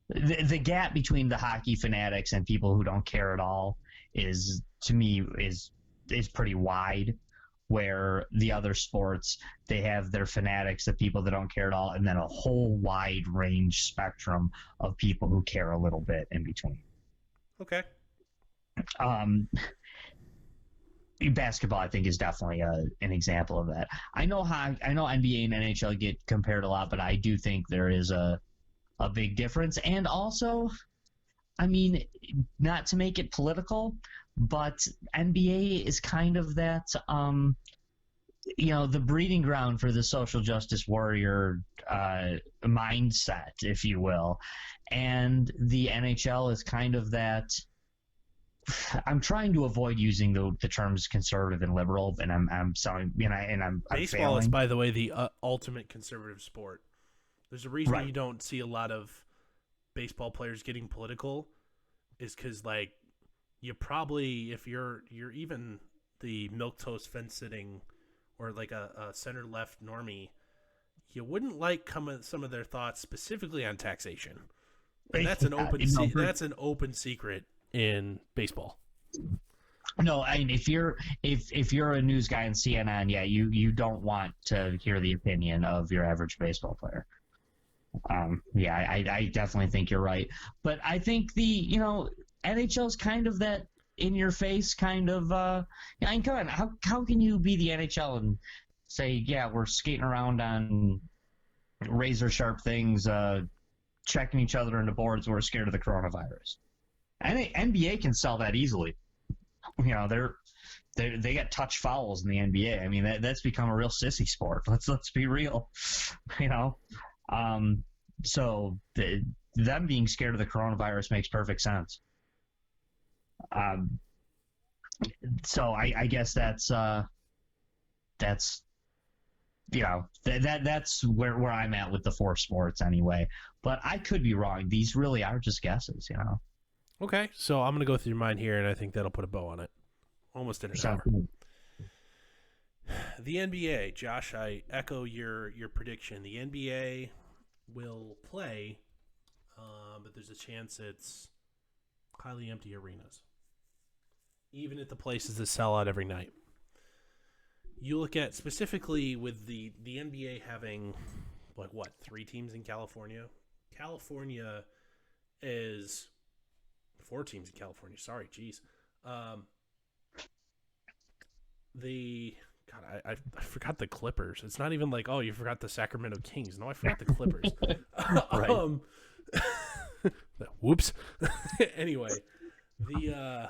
the gap between the hockey fanatics and people who don't care at all is, to me, is pretty wide. Where the other sports, they have their fanatics, the people that don't care at all, and then a whole wide range spectrum of people who care a little bit in between. Okay. Basketball, I think, is definitely an example of that. I know NBA and NHL get compared a lot, but I do think there is a big difference. And also, I mean, not to make it political, but NBA is kind of that, the breeding ground for the social justice warrior mindset, if you will. And the NHL is kind of that. I'm trying to avoid using the terms conservative and liberal, and I'm sorry, I'm Baseball is, failing. by the way, the ultimate conservative sport. There's a reason Right. you don't see a lot of baseball players getting political, is because like you probably, if you're even the milquetoast fence sitting or like a center left normie, you wouldn't like some of their thoughts specifically on taxation. And that's an open that's an open secret in baseball. No, I mean, if you're a news guy on CNN, yeah, you don't want to hear the opinion of your average baseball player. I definitely think you're right, but I think the NHL's kind of that in your face kind of. I mean, come on, how can you be the NHL and say, yeah, we're skating around on razor sharp things, checking each other into boards, we're scared of the coronavirus. NBA can sell that easily. They got touch fouls in the NBA. I mean, that's become a real sissy sport. Let's be real. So them being scared of the coronavirus makes perfect sense. So I guess that's that's where I'm at with the four sports anyway. But I could be wrong. These really are just guesses, Okay, so I'm going to go through mine here, and I think that'll put a bow on it. Almost in an hour. The NBA, Josh, I echo your prediction. The NBA will play, but there's a chance it's highly empty arenas, even at the places that sell out every night. You look at specifically with the NBA having, like, what, 3 teams in California? California is 4 teams in California. Sorry, geez. I forgot the Clippers. It's not even like, oh, you forgot the Sacramento Kings. No, I forgot the Clippers. Whoops. Anyway, the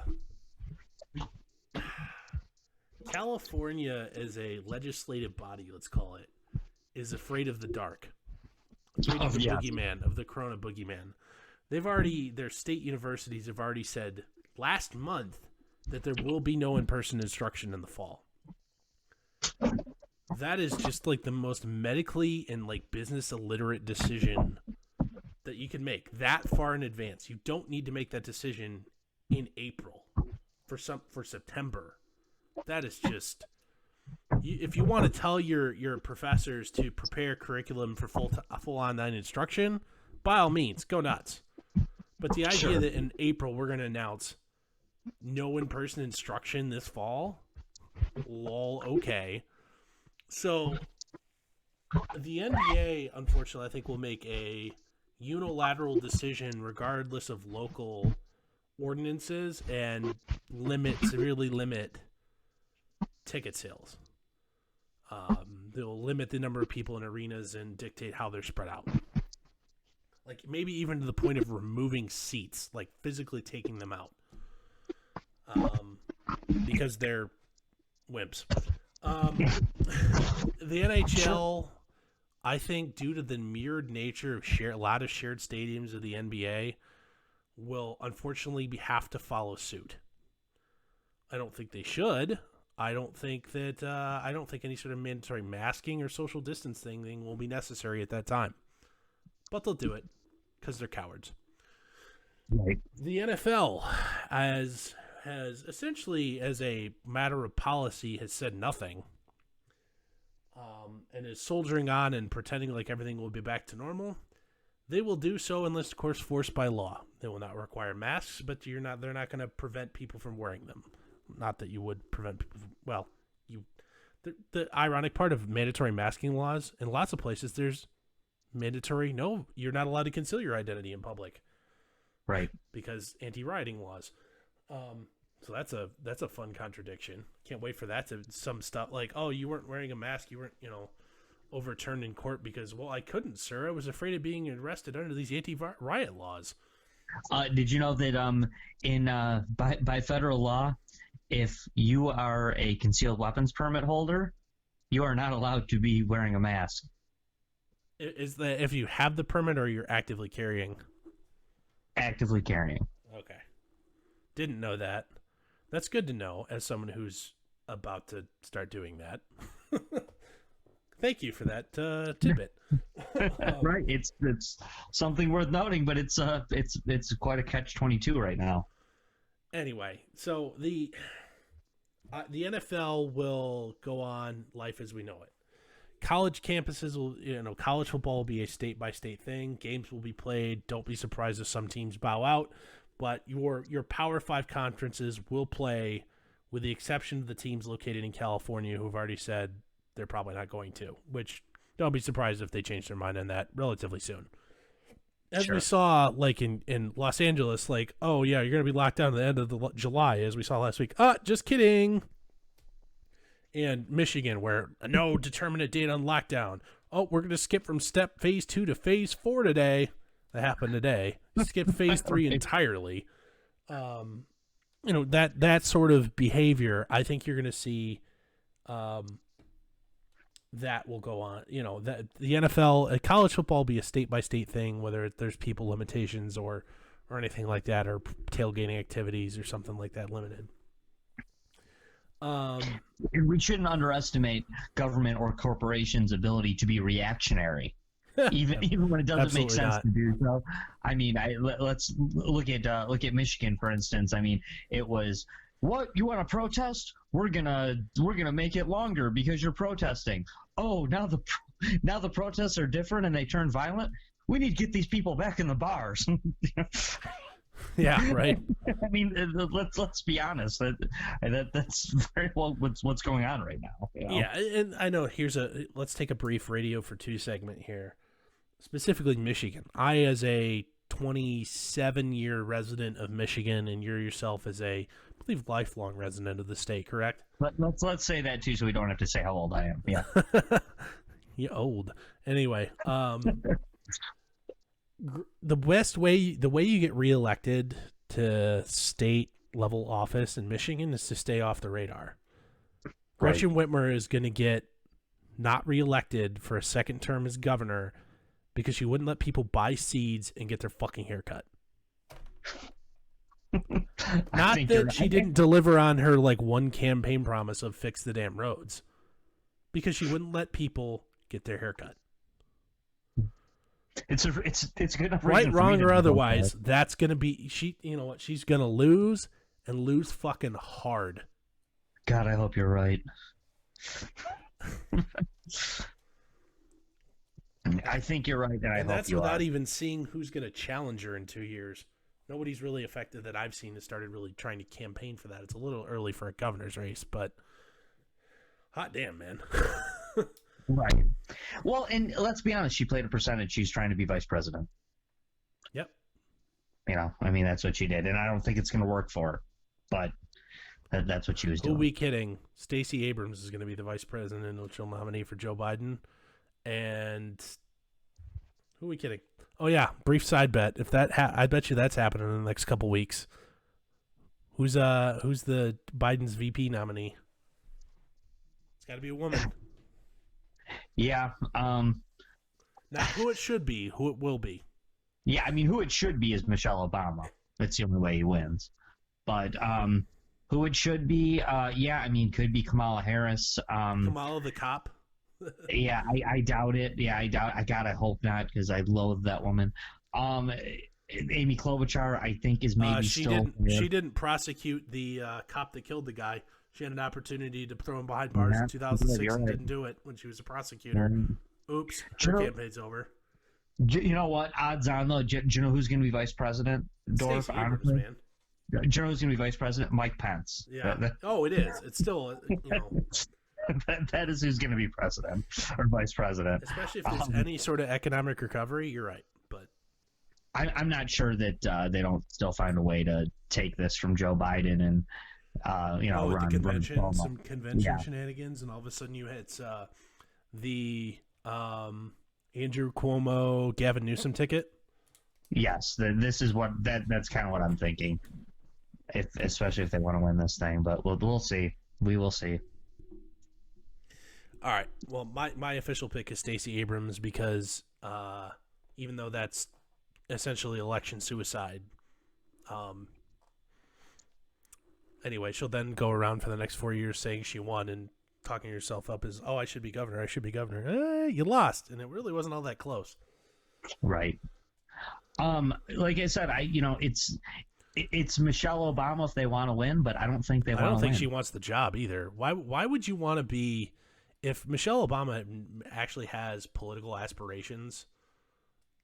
California as a legislative body, let's call it, is afraid of the dark. Afraid of the boogeyman, of the corona boogeyman. Their state universities have already said last month that there will be no in-person instruction in the fall. That is just like the most medically and like business illiterate decision that you can make that far in advance. You don't need to make that decision in April for September. That is just, if you want to tell your professors to prepare curriculum for full online instruction, by all means, go nuts. But the idea that in April we're going to announce no in-person instruction this fall, lol, okay. So the NBA, unfortunately, I think will make a unilateral decision regardless of local ordinances and severely limit ticket sales. They'll limit the number of people in arenas and dictate how they're spread out. Like maybe even to the point of removing seats, like physically taking them out, because they're wimps. The NHL, I think, due to the mirrored nature of a lot of shared stadiums of the NBA, will unfortunately have to follow suit. I don't think they should. I don't think any sort of mandatory masking or social distancing will be necessary at that time. But they'll do it because they're cowards. Right. The NFL has essentially, as a matter of policy, has said nothing, and is soldiering on and pretending like everything will be back to normal. They will do so unless, of course, forced by law. They will not require masks, but they're not going to prevent people from wearing them. Not that you would prevent people from, the ironic part of mandatory masking laws, in lots of places, there's mandatory, no, you're not allowed to conceal your identity in public. Right. Because anti-rioting laws. So that's a fun contradiction. Can't wait for that to some stuff like, oh, you weren't wearing a mask, you weren't, overturned in court because, well, I couldn't, sir. I was afraid of being arrested under these anti-riot laws. Did you know that by federal law, if you are a concealed weapons permit holder, you are not allowed to be wearing a mask? Is that if you have the permit or you're actively carrying? Actively carrying. Okay. Didn't know that. That's good to know as someone who's about to start doing that. Thank you for that tidbit. Right, it's something worth noting, but it's quite a catch-22 right now. Anyway, so the NFL will go on life as we know it. College campuses will, college football will be a state-by-state thing. Games will be played. Don't be surprised if some teams bow out, but your Power 5 conferences will play, with the exception of the teams located in California who have already said they're probably not going to, which don't be surprised if they change their mind on that relatively soon. As Sure. we saw, like in Los Angeles, like, oh yeah, you're going to be locked down at the end of July, as we saw last week. Just kidding. And Michigan, where no determinate date on lockdown. Oh, we're going to skip from phase 2 to phase 4 today. That happened today. Skip phase 3 entirely. That sort of behavior, I think you're going to see. That will go on. That the NFL, college football will be a state-by-state thing, whether there's people limitations or anything like that, or tailgating activities or something like that limited. We shouldn't underestimate government or corporations' ability to be reactionary, even when it doesn't make sense to do so. I mean, let's look at Michigan, for instance. I mean, it was, what, you want to protest? We're gonna make it longer because you're protesting. Oh, now the protests are different and they turn violent. We need to get these people back in the bars. Yeah, right. I mean, let's be honest. That's very well what's going on right now. Yeah, and I know. Let's take a brief Radio for 2 segment here, specifically Michigan. I, as a 27-year resident of Michigan, and you're yourself as a, I believe, lifelong resident of the state, correct? Let's say that too, so we don't have to say how old I am. Yeah. You're old. Anyway, the way you get reelected to state level office in Michigan is to stay off the radar. Gretchen Whitmer is going to get not reelected for a second term as governor because she wouldn't let people buy seeds and get their fucking haircut. Not that she didn't deliver on her one campaign promise of fix the damn roads, because she wouldn't let people get their haircut. It's good enough. Right, wrong, or otherwise, that's gonna be she's gonna lose, and lose fucking hard. God, I hope you're right. I think you're right, and that's without even seeing who's gonna challenge her in 2 years. Nobody's really affected that I've seen has started really trying to campaign for that. It's a little early for a governor's race, but hot damn, man. Right. Well, and let's be honest, she played a percentage. She's trying to be vice president. Yep. I mean, that's what she did, and I don't think it's going to work for her, but that's what she was doing. Who we kidding? Stacey Abrams is going to be the vice president, which will nominate for Joe Biden. And who are we kidding? Oh yeah, brief side bet. If that, I bet you that's happening in the next couple weeks. Who's the Biden's VP nominee? It's got to be a woman. Yeah. Not who it should be, who it will be. Yeah, I mean, who it should be is Michelle Obama. That's the only way he wins. But who it should be, yeah, I mean, could be Kamala Harris. Kamala the cop. Yeah, I doubt it. Yeah, I gotta hope not, because I loathe that woman. Amy Klobuchar, I think, is maybe she still. She didn't prosecute the cop that killed the guy. She had an opportunity to throw him behind bars in 2006 and didn't do it when she was a prosecutor. Oops, her campaign's over. You know what? Odds on, though, do you know who's going to be vice president? Dorf, Stacey Abrams, honestly? man. Do you know who's going to be vice president? Mike Pence. Yeah. It is. It's still, that is who's going to be president or vice president. Especially if there's any sort of economic recovery, you're right. But I'm not sure that they don't still find a way to take this from Joe Biden and with run the convention, Cuomo. some convention shenanigans, and all of a sudden it's the Andrew Cuomo, Gavin Newsom ticket. Yes, this is what that's kind of what I'm thinking. Especially if they want to win this thing, but we'll see. We will see. All right. Well, my official pick is Stacey Abrams because even though that's essentially election suicide, anyway, she'll then go around for the next 4 years saying she won and talking yourself up as, I should be governor. I should be governor. You lost, and it really wasn't all that close. Right. Like I said, it's Michelle Obama if they want to win, but I don't think they want to win. I don't think she wants the job either. Why would you want to be, if Michelle Obama actually has political aspirations,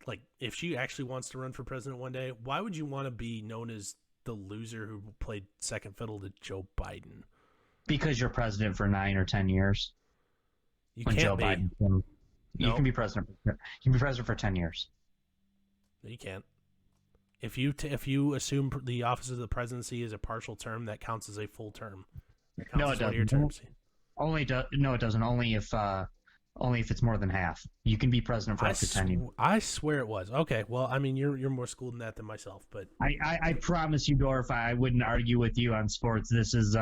like if she actually wants to run for president one day, why would you want to be known as the loser who played second fiddle to Joe Biden? Because you're president for 9 or 10 years. You can't be. You can be president. You can be president for 10 years. No, you can't. If you assume the office of the presidency is a partial term, that counts as a full term. No, it doesn't. No, it doesn't. Only if it's more than half. You can be president for up to 10 years. I swear it was. Okay, well, I mean, you're more schooled in that than myself, but I promise you, Dorf, I wouldn't argue with you on sports. This is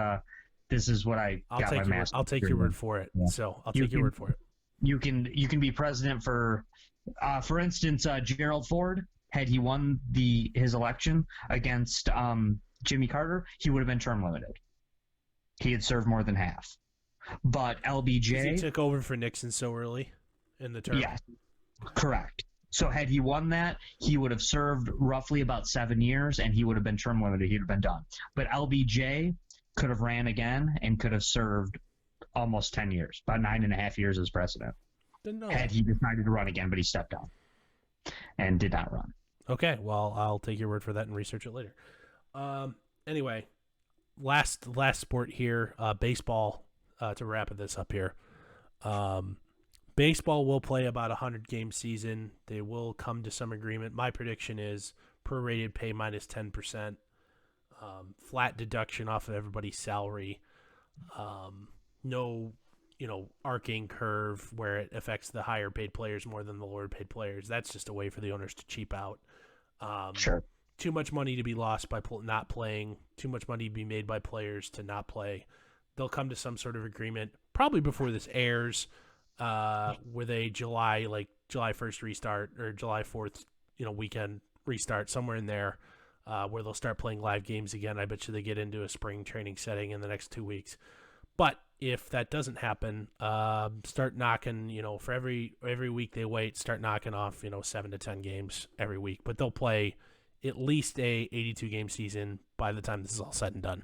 what I'll take your word for it. Yeah. So I'll take your word for it. You can be president for instance, Gerald Ford, had he won his election against Jimmy Carter, he would have been term limited. He had served more than half. But LBJ, he took over for Nixon so early in the term. Yes, correct. So had he won that, he would have served roughly about 7 years, and he would have been term limited. He'd have been done. But LBJ could have ran again and could have served almost 10 years, about 9.5 years as president. Had he decided to run again, but he stepped down and did not run. Okay, well, I'll take your word for that and research it later. Anyway, last sport here, baseball. To wrap this up here, baseball will play about 100-game season. They will come to some agreement. My prediction is prorated pay minus 10%, flat deduction off of everybody's salary, no arcing curve where it affects the higher paid players more than the lower paid players. That's just a way for the owners to cheap out. Sure. Too much money to be lost by not playing. Too much money to be made by players to not play. They'll come to some sort of agreement probably before this airs, with a July 1st restart or July 4th, weekend restart somewhere in there, where they'll start playing live games again. I bet you they get into a spring training setting in the next 2 weeks. But if that doesn't happen, start knocking, for every week they wait, start knocking off, 7 to 10 games every week. But they'll play at least a 82-game season by the time this is all said and done.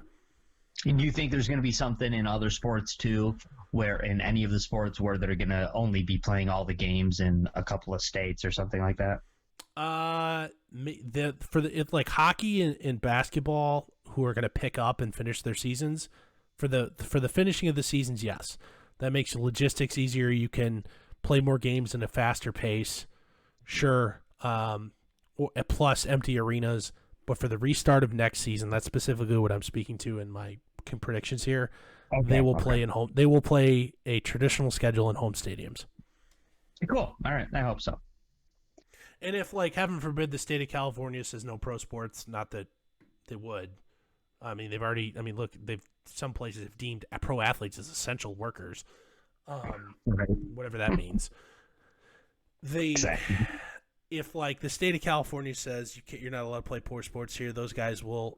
And do you think there's going to be something in other sports too, where in any of the sports where they're going to only be playing all the games in a couple of states or something like that? Like hockey and basketball, who are going to pick up and finish their seasons, for the finishing of the seasons, yes, that makes logistics easier. You can play more games in a faster pace, sure. Plus empty arenas. But for the restart of next season, that's specifically what I'm speaking to in my predictions here. Okay, they will play in home. They will play a traditional schedule in home stadiums. Cool. All right. I hope so. And if, like, heaven forbid, the state of California says no pro sports, not that they would. I mean, they've already. I mean, look, some places have deemed pro athletes as essential workers, Right. whatever that means. Exactly. If, like, the state of California says you're not allowed to play pro sports here, those guys will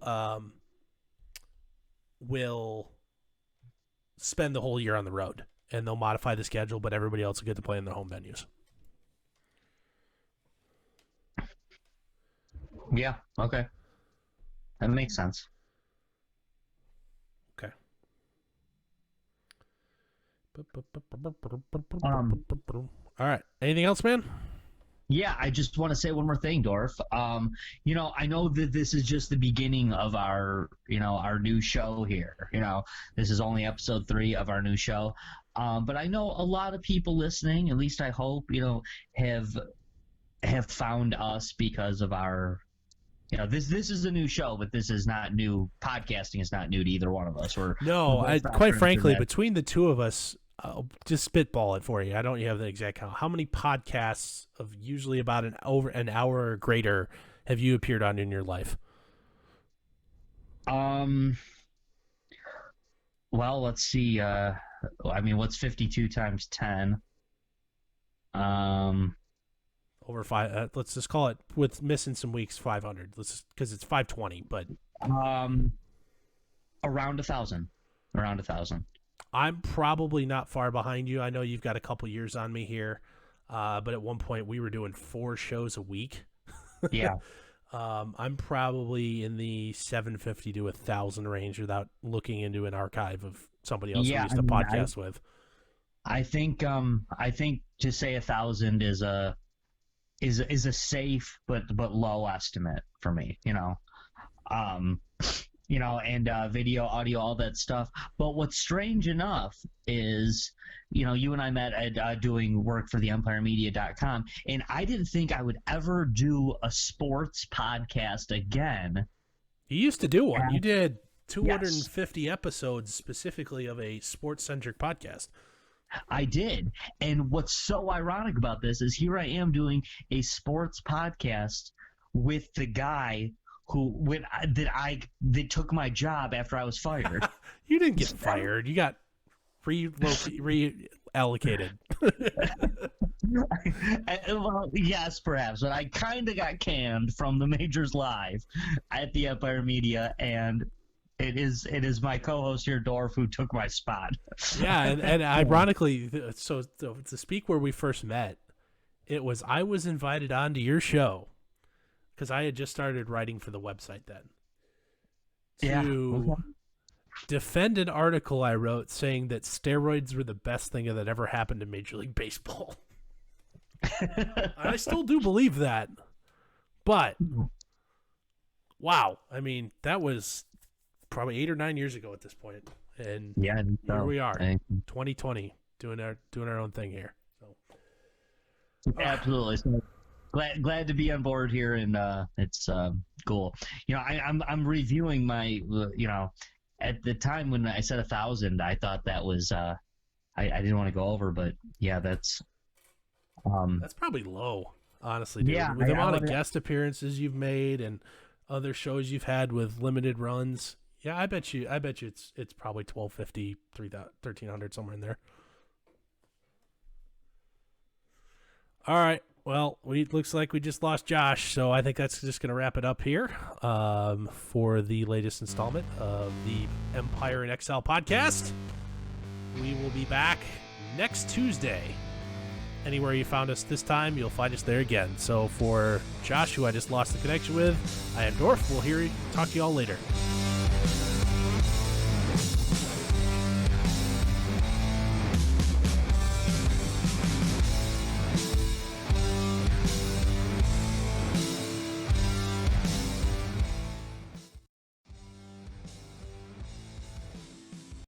spend the whole year on the road, and they'll modify the schedule, but everybody else will get to play in their home venues. Yeah. Okay. That makes sense. Okay. All right. Anything else, man? Yeah, I just want to say one more thing, Dorf. You know, I know that this is just the beginning of our new show here. You know, this is only episode 3 of our new show. But I know a lot of people listening, at least I hope, have found us because of our, this is a new show, but this is not new. Podcasting is not new to either one of us. We're Quite frankly, between the two of us, I'll just spitball it for you. I don't have the exact count. How many podcasts of usually about over an hour or greater have you appeared on in your life? Well, let's see. I mean, what's 52 times 10? Over 5. Let's just call it, with missing some weeks, 500. Because it's 520. But around 1,000. Around 1,000. I'm probably not far behind you. I know you've got a couple years on me here, but at one point we were doing 4 shows a week. Yeah. I'm probably in the 750 to 1,000 range without looking into an archive of somebody else we used to podcast with. I think to say 1,000 is a safe but low estimate for me. And video, audio, all that stuff. But what's strange enough is, you and I met at doing work for the EmpireMedia.com, and I didn't think I would ever do a sports podcast again. You used to do one. You did 250 episodes specifically of a sports-centric podcast. I did. And what's so ironic about this is here I am doing a sports podcast with the guy that took my job after I was fired. You didn't get fired. You got reallocated. Well, yes, perhaps, but I kind of got canned from the Majors Live at the Empire Media, and it is my co-host here, Dorf, who took my spot. Yeah, and ironically, so to speak where we first met, I was invited onto your show because I had just started writing for the website then. To defend an article I wrote saying that steroids were the best thing that ever happened to Major League Baseball. I still do believe that. But, wow. I mean, that was probably 8 or 9 years ago at this point. And here we are, 2020, doing our own thing here. So, absolutely. So, glad to be on board here, and it's cool. I'm reviewing my at the time when I said 1,000, I thought that was I didn't want to go over, but yeah, that's probably low, honestly, dude. With the amount of guest appearances you've made and other shows you've had with limited runs. Yeah, I bet you it's probably 1,250, 1,300, somewhere in there. All right. Well, looks like we just lost Josh, so I think that's just going to wrap it up here for the latest installment of the Empire in Excel podcast. We will be back next Tuesday. Anywhere you found us this time, you'll find us there again. So for Josh, who I just lost the connection with, I am Dorf. We'll talk to you all later.